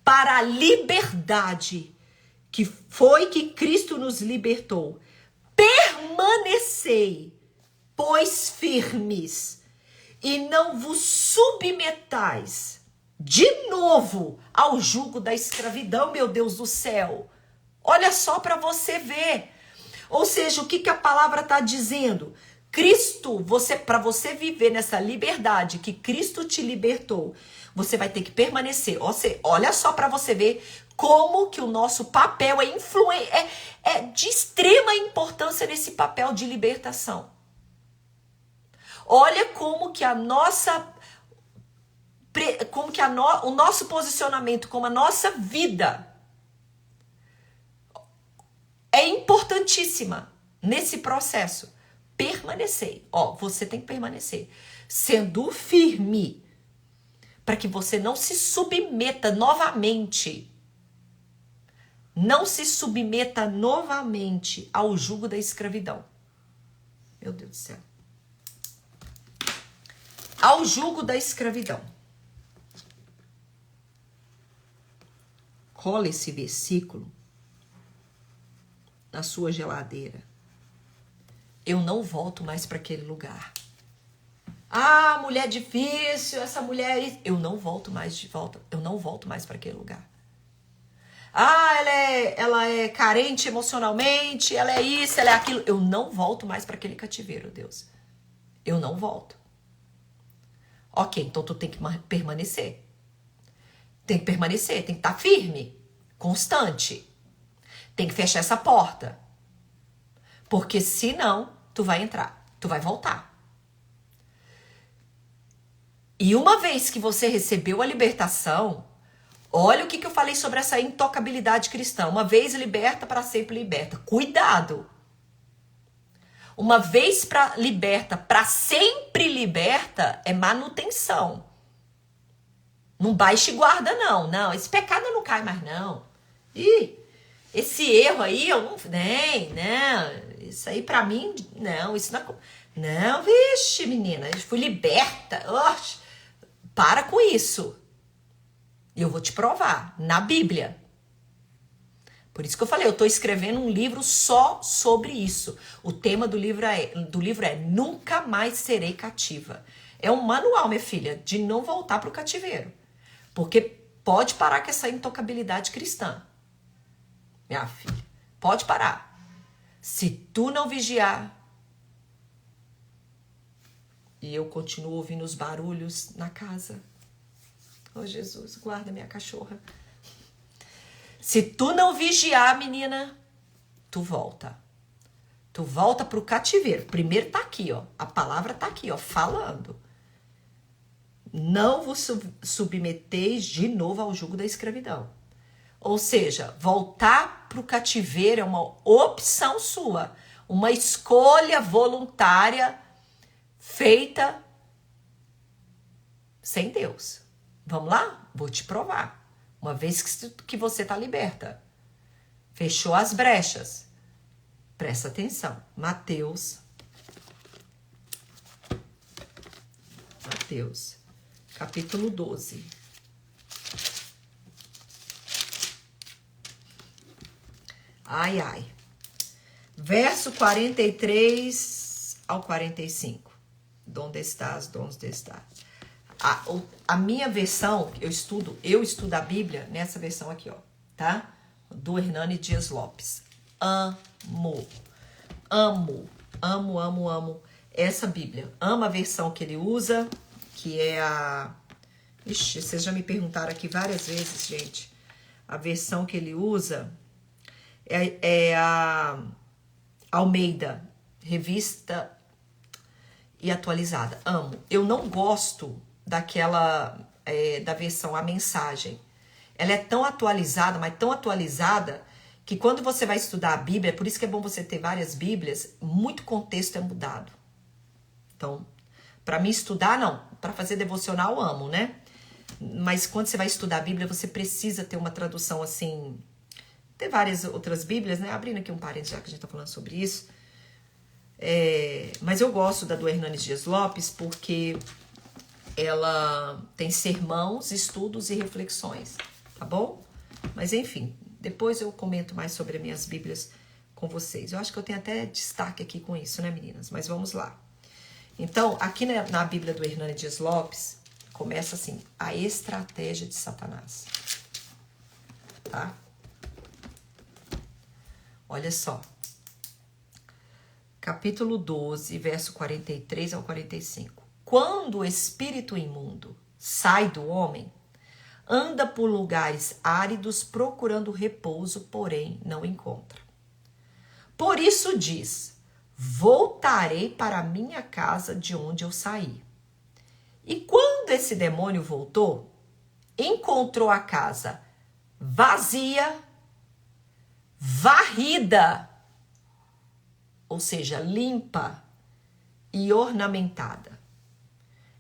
Para a liberdade que foi que Cristo nos libertou, permanecei, pois firmes, e não vos submetais de novo ao jugo da escravidão, meu Deus do céu. Olha só para você ver. Ou seja, o que a palavra está dizendo? Cristo, para você viver nessa liberdade que Cristo te libertou, você vai ter que permanecer. Olha só para você ver como que o nosso papel é de extrema importância nesse papel de libertação. Olha como que o nosso posicionamento, como a nossa vida é importantíssima nesse processo. Permanecer. Você tem que permanecer. Sendo firme. Para que você não se submeta novamente. Não se submeta novamente ao jugo da escravidão. Meu Deus do céu. Ao jugo da escravidão. Cola esse versículo na sua geladeira. Eu não volto mais para aquele lugar. Ah, mulher difícil, essa mulher... Eu não volto mais de volta. Eu não volto mais para aquele lugar. Ah, ela é carente emocionalmente, ela é isso, ela é aquilo. Eu não volto mais para aquele cativeiro, Deus. Eu não volto. Ok, então tu tem que permanecer. Tem que permanecer, tem que estar firme, constante. Tem que fechar essa porta. Porque senão, tu vai entrar, tu vai voltar. E uma vez que você recebeu a libertação, olha o que eu falei sobre essa intocabilidade cristã. Uma vez liberta, para sempre liberta. Cuidado! Uma vez liberta, para sempre liberta, é manutenção. Não baixa e guarda, não. Não, esse pecado não cai mais, não. Esse erro aí, eu não... Não, isso aí pra mim, não, isso não... Não, vixe, menina, eu fui liberta. Oxe, para com isso. Eu vou te provar, na Bíblia. Por isso que eu falei, eu tô escrevendo um livro só sobre isso. O tema do livro é Nunca Mais Serei Cativa. É um manual, minha filha, de não voltar pro cativeiro. Porque pode parar com essa intocabilidade cristã. Minha filha, pode parar. Se tu não vigiar, e eu continuo ouvindo os barulhos na casa. Oh, Jesus, guarda minha cachorra. Se tu não vigiar, menina, tu volta. Tu volta pro cativeiro. Primeiro tá aqui, ó. A palavra tá aqui, ó, falando. Não vos submeteis de novo ao jugo da escravidão. Ou seja, voltar pro cativeiro é uma opção sua. Uma escolha voluntária feita sem Deus. Vamos lá? Vou te provar. Uma vez que você está liberta. Fechou as brechas. Presta atenção. Mateus, capítulo 12. Ai, ai. Verso 43 ao 45. Donde estás, donde estás? A minha versão, eu estudo a Bíblia nessa versão aqui, ó, tá? Do Hernani Dias Lopes. Amo essa Bíblia. Amo a versão que ele usa, que é a... Ixi, vocês já me perguntaram aqui várias vezes, gente. A versão que ele usa é a Almeida, revista e atualizada. Amo. Eu não gosto daquela, da versão, a mensagem. Ela é tão atualizada, mas tão atualizada, que quando você vai estudar a Bíblia, por isso que é bom você ter várias Bíblias, muito contexto é mudado. Então, para mim estudar, não. Para fazer devocional, amo, né? Mas quando você vai estudar a Bíblia, você precisa ter uma tradução assim... Tem várias outras Bíblias, né? Abrindo aqui um parênteses, já que a gente tá falando sobre isso. Mas eu gosto da do Hernani Dias Lopes, porque ela tem sermãos, estudos e reflexões, tá bom? Mas enfim, depois eu comento mais sobre as minhas Bíblias com vocês. Eu acho que eu tenho até destaque aqui com isso, né, meninas? Mas vamos lá. Então, aqui na Bíblia do Hernani Dias Lopes, começa assim, a estratégia de Satanás. Tá? Olha só. Capítulo 12, verso 43 ao 45. Quando o espírito imundo sai do homem, anda por lugares áridos procurando repouso, porém não encontra. Por isso diz: voltarei para a minha casa de onde eu saí. E quando esse demônio voltou, encontrou a casa vazia, varrida, ou seja, limpa e ornamentada.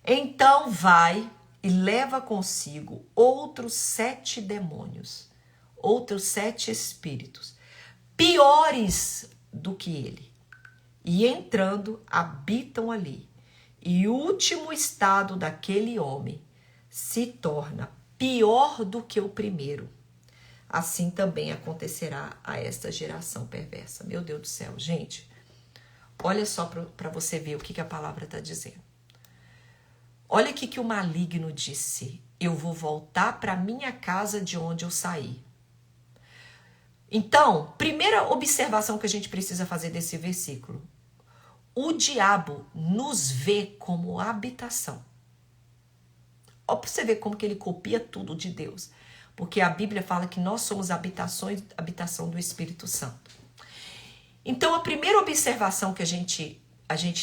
Então vai e leva consigo outros 7 demônios, outros 7 espíritos, piores do que ele. E entrando, habitam ali. E o último estado daquele homem se torna pior do que o primeiro. Assim também acontecerá a esta geração perversa. Meu Deus do céu, gente. Olha só para você ver o que a palavra está dizendo. Olha o que o maligno disse. Eu vou voltar para minha casa de onde eu saí. Então, primeira observação que a gente precisa fazer desse versículo. O diabo nos vê como habitação. Olha para você ver como que ele copia tudo de Deus. Porque a Bíblia fala que nós somos habitação do Espírito Santo. Então, a primeira observação que a gente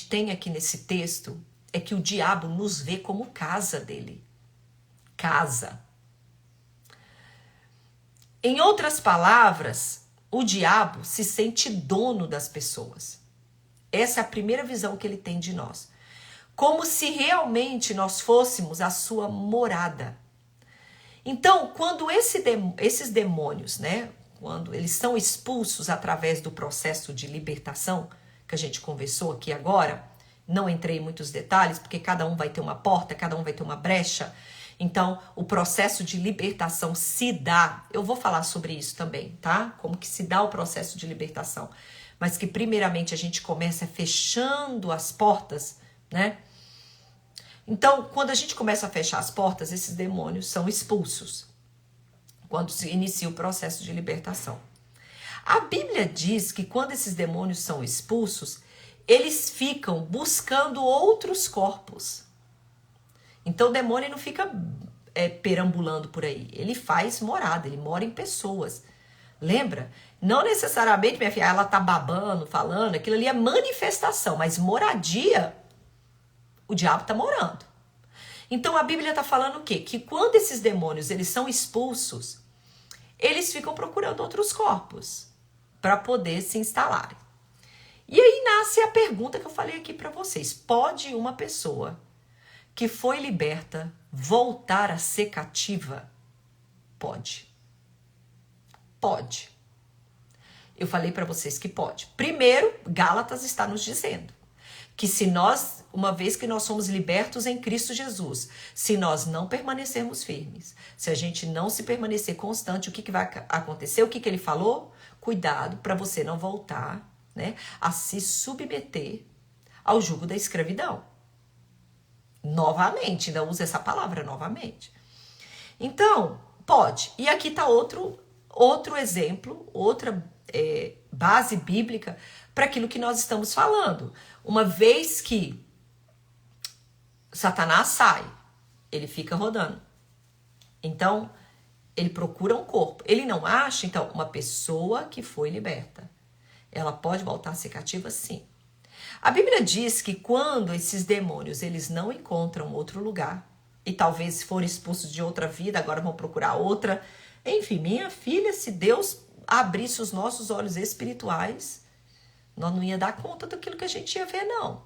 tem aqui nesse texto é que o diabo nos vê como casa dele. Casa. Em outras palavras, o diabo se sente dono das pessoas. Essa é a primeira visão que ele tem de nós. Como se realmente nós fôssemos a sua morada. Então, quando esses demônios, né, quando eles são expulsos através do processo de libertação, que a gente conversou aqui agora, não entrei em muitos detalhes, porque cada um vai ter uma porta, cada um vai ter uma brecha. Então, o processo de libertação se dá, eu vou falar sobre isso também, tá? Como que se dá o processo de libertação. Mas que primeiramente a gente começa fechando as portas, né? Então, quando a gente começa a fechar as portas, esses demônios são expulsos. Quando se inicia o processo de libertação. A Bíblia diz que quando esses demônios são expulsos, eles ficam buscando outros corpos. Então o demônio não fica perambulando por aí. Ele faz morada, ele mora em pessoas. Lembra? Não necessariamente, minha filha, ela tá babando, falando, aquilo ali é manifestação, mas moradia, o diabo tá morando. Então a Bíblia tá falando o quê? Que quando esses demônios eles são expulsos, eles ficam procurando outros corpos para poder se instalarem. E aí nasce a pergunta que eu falei aqui para vocês. Pode uma pessoa que foi liberta voltar a ser cativa? Pode. Pode. Eu falei para vocês que pode. Primeiro, Gálatas está nos dizendo que se nós, uma vez que nós somos libertos em Cristo Jesus, se nós não permanecermos firmes, se a gente não se permanecer constante, o que vai acontecer? O que ele falou? Cuidado para você não voltar, né, a se submeter ao jugo da escravidão. Novamente, ainda usa essa palavra novamente. Então, pode. E aqui está outro exemplo, outra base bíblica para aquilo que nós estamos falando. Uma vez que Satanás sai, ele fica rodando. Então, ele procura um corpo. Ele não acha, então, uma pessoa que foi liberta. Ela pode voltar a ser cativa? Sim. A Bíblia diz que quando esses demônios eles não encontram outro lugar, e talvez foram expulsos de outra vida, agora vão procurar outra. Enfim, minha filha, se Deus abrisse os nossos olhos espirituais, nós não ia dar conta daquilo que a gente ia ver, não.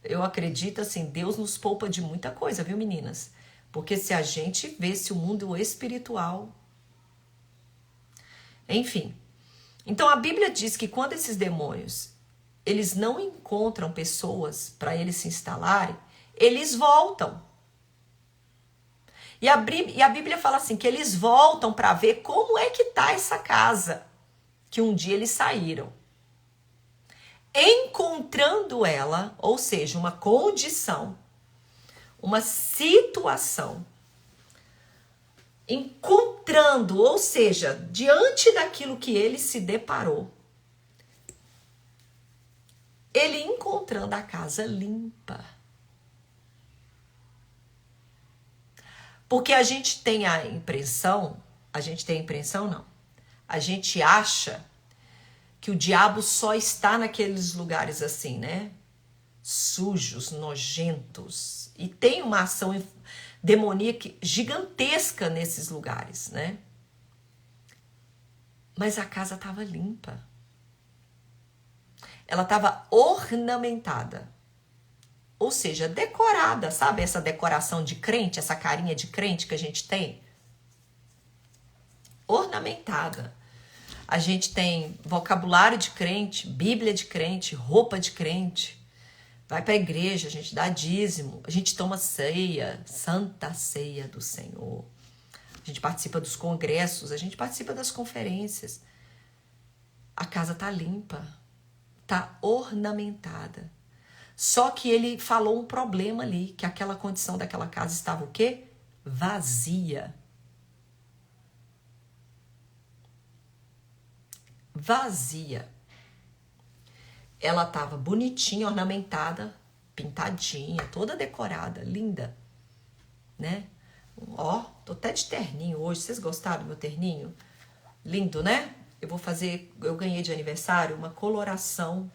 Eu acredito, assim, Deus nos poupa de muita coisa, viu, meninas? Porque se a gente vesse o mundo espiritual... Enfim. Então, a Bíblia diz que quando esses demônios, eles não encontram pessoas para eles se instalarem, eles voltam. E a Bíblia fala assim, que eles voltam para ver como é que tá essa casa, que um dia eles saíram. Encontrando ela, ou seja, uma condição, uma situação, encontrando, ou seja, diante daquilo que ele se deparou, ele encontrando a casa limpa. Porque a gente tem a impressão não, a gente acha que o diabo só está naqueles lugares assim, né? Sujos, nojentos. E tem uma ação demoníaca gigantesca nesses lugares, né? Mas a casa estava limpa. Ela estava ornamentada. Ou seja, decorada, sabe? Essa decoração de crente, essa carinha de crente que a gente tem? Ornamentada. A gente tem vocabulário de crente, Bíblia de crente, roupa de crente. Vai para a igreja, a gente dá dízimo, a gente toma ceia, santa ceia do Senhor. A gente participa dos congressos, a gente participa das conferências. A casa tá limpa, tá ornamentada. Só que ele falou um problema ali, que aquela condição daquela casa estava o quê? Vazia. Vazia. Ela estava bonitinha, ornamentada, pintadinha, toda decorada, linda, né? Ó, tô até de terninho hoje. Vocês gostaram do meu terninho? Lindo, né? Eu ganhei de aniversário uma coloração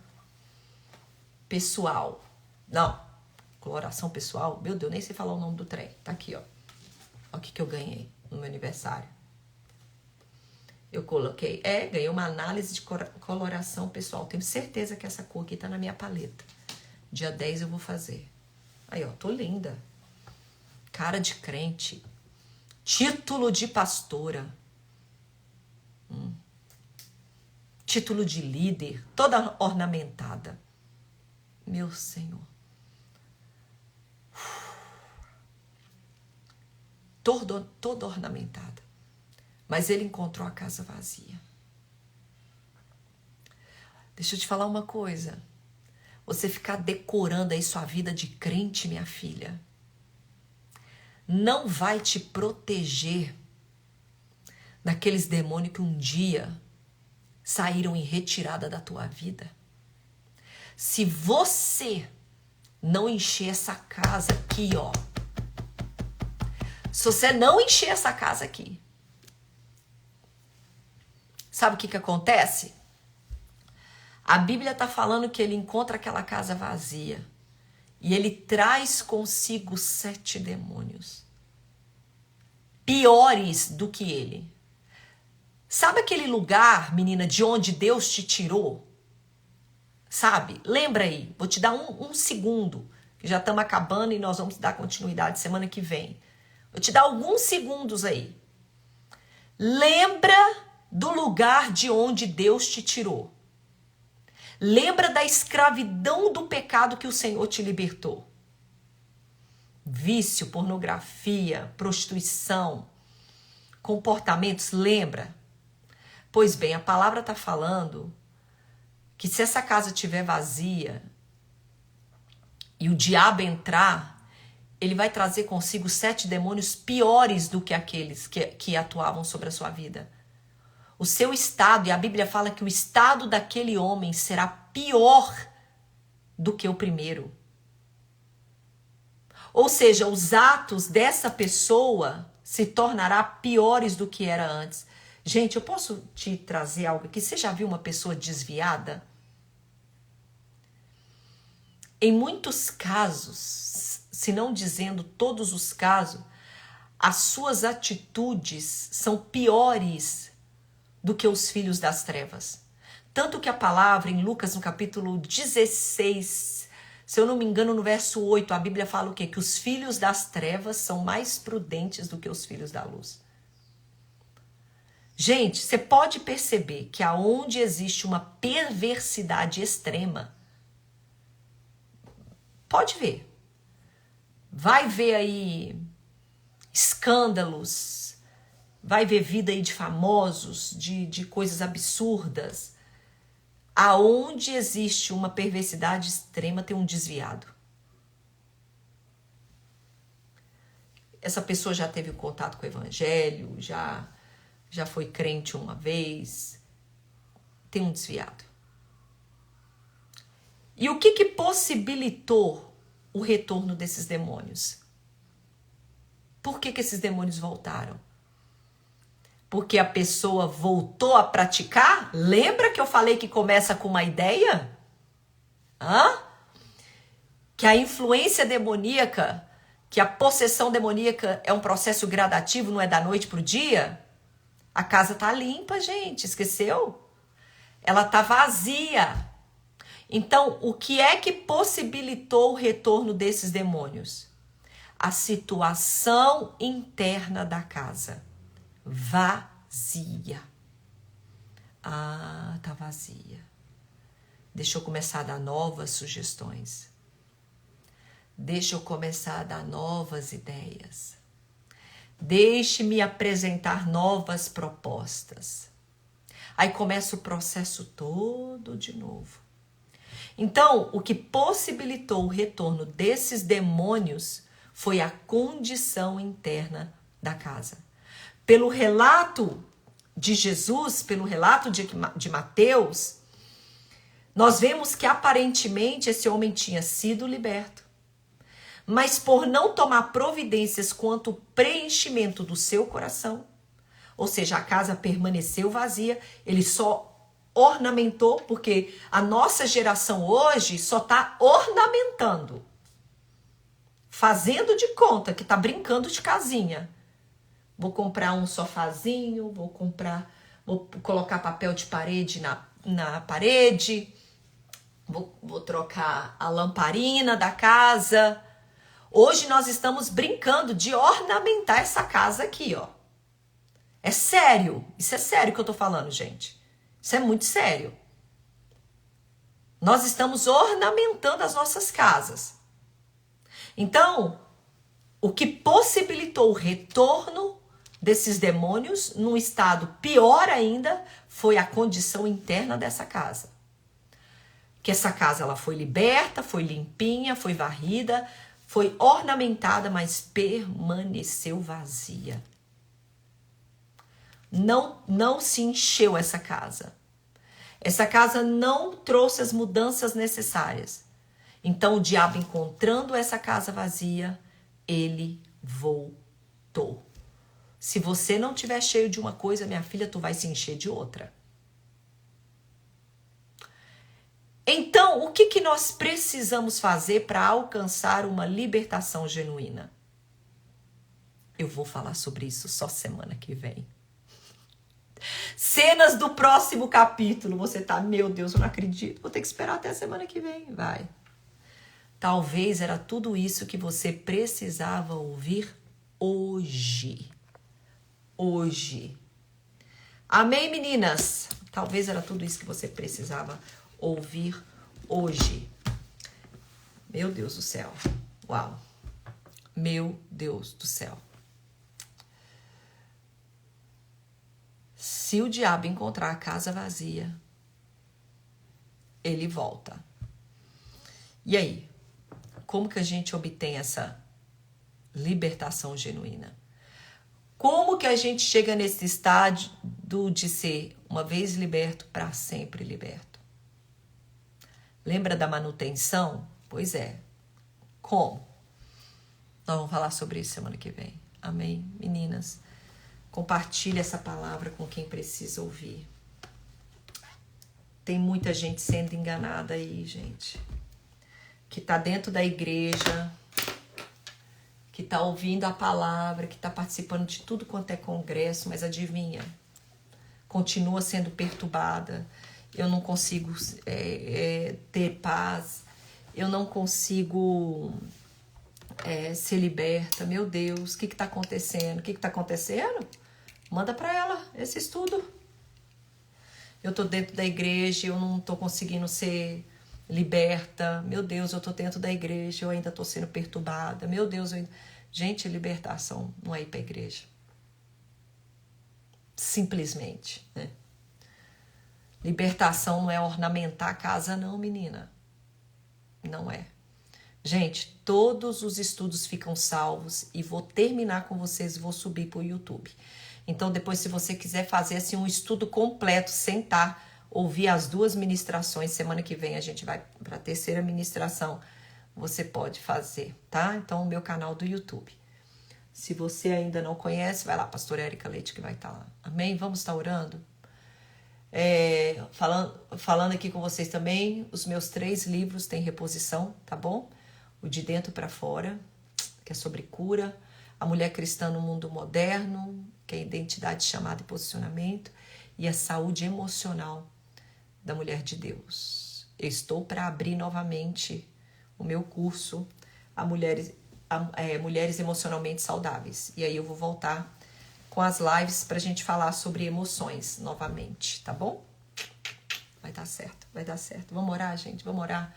pessoal. Não, coloração pessoal? Meu Deus, nem sei falar o nome do trem. Tá aqui, ó. Ó o que eu ganhei no meu aniversário. Eu coloquei, ganhei uma análise de coloração pessoal. Tenho certeza que essa cor aqui tá na minha paleta. Dia 10 eu vou fazer. Aí, ó, tô linda. Cara de crente. Título de pastora. título de líder, toda ornamentada. Meu Senhor. Toda ornamentada. Mas ele encontrou a casa vazia. Deixa eu te falar uma coisa. Você ficar decorando aí sua vida de crente, minha filha, não vai te proteger daqueles demônios que um dia saíram em retirada da tua vida. Se você não encher essa casa aqui, ó. Se você não encher essa casa aqui, sabe o que acontece? A Bíblia está falando que ele encontra aquela casa vazia e ele traz consigo 7 demônios piores do que ele. Sabe aquele lugar, menina, de onde Deus te tirou? Sabe? Lembra aí, vou te dar um segundo, que já estamos acabando e nós vamos dar continuidade semana que vem. Vou te dar alguns segundos aí. Lembra do lugar de onde Deus te tirou. Lembra da escravidão do pecado que o Senhor te libertou. Vício, pornografia, prostituição, comportamentos, lembra? Pois bem, a palavra está falando que se essa casa estiver vazia e o diabo entrar, ele vai trazer consigo 7 demônios piores do que aqueles que atuavam sobre a sua vida. O seu estado, e a Bíblia fala que o estado daquele homem será pior do que o primeiro. Ou seja, os atos dessa pessoa se tornará piores do que era antes. Gente, eu posso te trazer algo aqui? Você já viu uma pessoa desviada? Em muitos casos, se não dizendo todos os casos, as suas atitudes são piores do que os filhos das trevas. Tanto que a palavra em Lucas, no capítulo 16, se eu não me engano, no verso 8, a Bíblia fala o quê? Que os filhos das trevas são mais prudentes do que os filhos da luz. Gente, você pode perceber que aonde existe uma perversidade extrema, pode ver. Vai ver aí escândalos, vai ver vida aí de famosos, de coisas absurdas. Aonde existe uma perversidade extrema, tem um desviado. Essa pessoa já teve contato com o evangelho, já foi crente uma vez, tem um desviado. E o que possibilitou o retorno desses demônios? Por que esses demônios voltaram? Porque a pessoa voltou a praticar? Lembra que eu falei que começa com uma ideia? Que a influência demoníaca, que a possessão demoníaca é um processo gradativo, não é da noite para o dia? A casa tá limpa, gente, esqueceu? Ela tá vazia. Então, o que é que possibilitou o retorno desses demônios? A situação interna da casa. Vazia. Tá vazia. Deixa eu começar a dar novas sugestões. Deixa eu começar a dar novas ideias. Deixe-me apresentar novas propostas. Aí começa o processo todo de novo. Então, o que possibilitou o retorno desses demônios foi a condição interna da casa. Pelo relato de Jesus, pelo relato de Mateus, nós vemos que aparentemente esse homem tinha sido liberto. Mas por não tomar providências quanto ao preenchimento do seu coração, ou seja, a casa permaneceu vazia, ele só ornamentou, porque a nossa geração hoje só está ornamentando, fazendo de conta que está brincando de casinha. Vou comprar um sofazinho, vou colocar papel de parede na parede, vou trocar a lamparina da casa. Hoje nós estamos brincando de ornamentar essa casa aqui, ó. É sério, isso é sério que eu tô falando, gente. Isso é muito sério. Nós estamos ornamentando as nossas casas. Então, o que possibilitou o retorno desses demônios num estado pior ainda foi a condição interna dessa casa. Que essa casa ela foi liberta, foi limpinha, foi varrida, foi ornamentada, mas permaneceu vazia. Não se encheu essa casa. Essa casa não trouxe as mudanças necessárias. Então o diabo, encontrando essa casa vazia, ele voltou. Se você não tiver cheio de uma coisa, minha filha, tu vai se encher de outra. Então, o que nós precisamos fazer para alcançar uma libertação genuína? Eu vou falar sobre isso só semana que vem. Cenas do próximo capítulo. Você tá, meu Deus, eu não acredito. Vou ter que esperar até a semana que vem. Vai. Talvez era tudo isso que você precisava ouvir hoje. Hoje. Amém, meninas? Talvez era tudo isso que você precisava ouvir hoje. Meu Deus do céu. Uau. Meu Deus do céu. Se o diabo encontrar a casa vazia, ele volta. E aí? Como que a gente obtém essa libertação genuína? Como que a gente chega nesse estágio de ser, uma vez liberto, para sempre liberto? Lembra da manutenção? Pois é. Como? Nós vamos falar sobre isso semana que vem. Amém, meninas? Compartilhe essa palavra com quem precisa ouvir. Tem muita gente sendo enganada aí, gente. Que tá dentro da igreja, que tá ouvindo a palavra, que tá participando de tudo quanto é congresso, mas adivinha? Continua sendo perturbada. Eu não consigo ter paz. Eu não consigo ser liberta. Meu Deus, o que tá acontecendo? O que tá acontecendo? Manda para ela esse estudo. Eu tô dentro da igreja, eu não tô conseguindo ser liberta. Meu Deus, eu tô dentro da igreja, eu ainda tô sendo perturbada. Meu Deus, gente, libertação não é ir pra igreja. Simplesmente, né? Libertação não é ornamentar a casa, não, menina. Não é. Gente, todos os estudos ficam salvos e vou terminar com vocês e vou subir pro YouTube. Então, depois, se você quiser fazer assim, um estudo completo, sentar, ouvir as duas ministrações, semana que vem a gente vai para a terceira ministração, você pode fazer, tá? Então, o meu canal do YouTube. Se você ainda não conhece, vai lá, Pastora Érica Leite, que vai estar lá. Amém? Vamos estar orando? Falando aqui com vocês também, os meus 3 livros têm reposição, tá bom? O De Dentro para Fora, que é sobre cura. A Mulher Cristã no Mundo Moderno, que é identidade, chamada e posicionamento. E a saúde emocional da mulher de Deus. Eu estou para abrir novamente o meu curso a Mulheres Emocionalmente Saudáveis. E aí eu vou voltar com as lives para a gente falar sobre emoções novamente, tá bom? Vai dar certo, vai dar certo. Vamos orar, gente, vamos orar.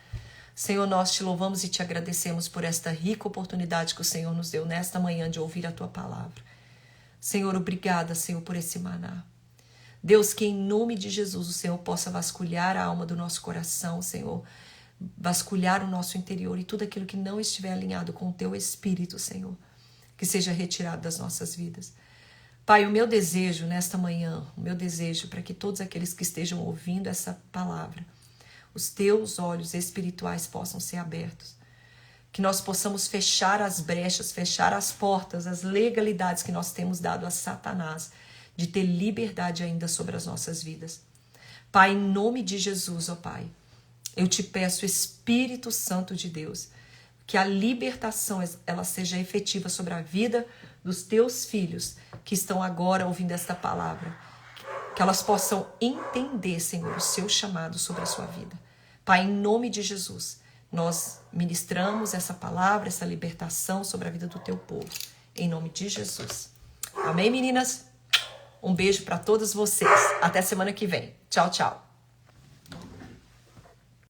Senhor, nós te louvamos e te agradecemos por esta rica oportunidade que o Senhor nos deu nesta manhã de ouvir a tua palavra. Senhor, obrigada, Senhor, por esse maná. Deus, que em nome de Jesus o Senhor possa vasculhar a alma do nosso coração, Senhor, vasculhar o nosso interior e tudo aquilo que não estiver alinhado com o teu Espírito, Senhor, que seja retirado das nossas vidas. Pai, o meu desejo nesta manhã, o meu desejo para que todos aqueles que estejam ouvindo essa palavra, os teus olhos espirituais possam ser abertos. Que nós possamos fechar as brechas, fechar as portas, as legalidades que nós temos dado a Satanás, de ter liberdade ainda sobre as nossas vidas. Pai, em nome de Jesus, ó Pai, eu te peço, Espírito Santo de Deus, que a libertação ela seja efetiva sobre a vida dos teus filhos que estão agora ouvindo esta palavra. Que elas possam entender, Senhor, o seu chamado sobre a sua vida. Pai, em nome de Jesus, nós ministramos essa palavra, essa libertação sobre a vida do teu povo. Em nome de Jesus. Amém, meninas? Um beijo para todos vocês. Até semana que vem. Tchau, tchau.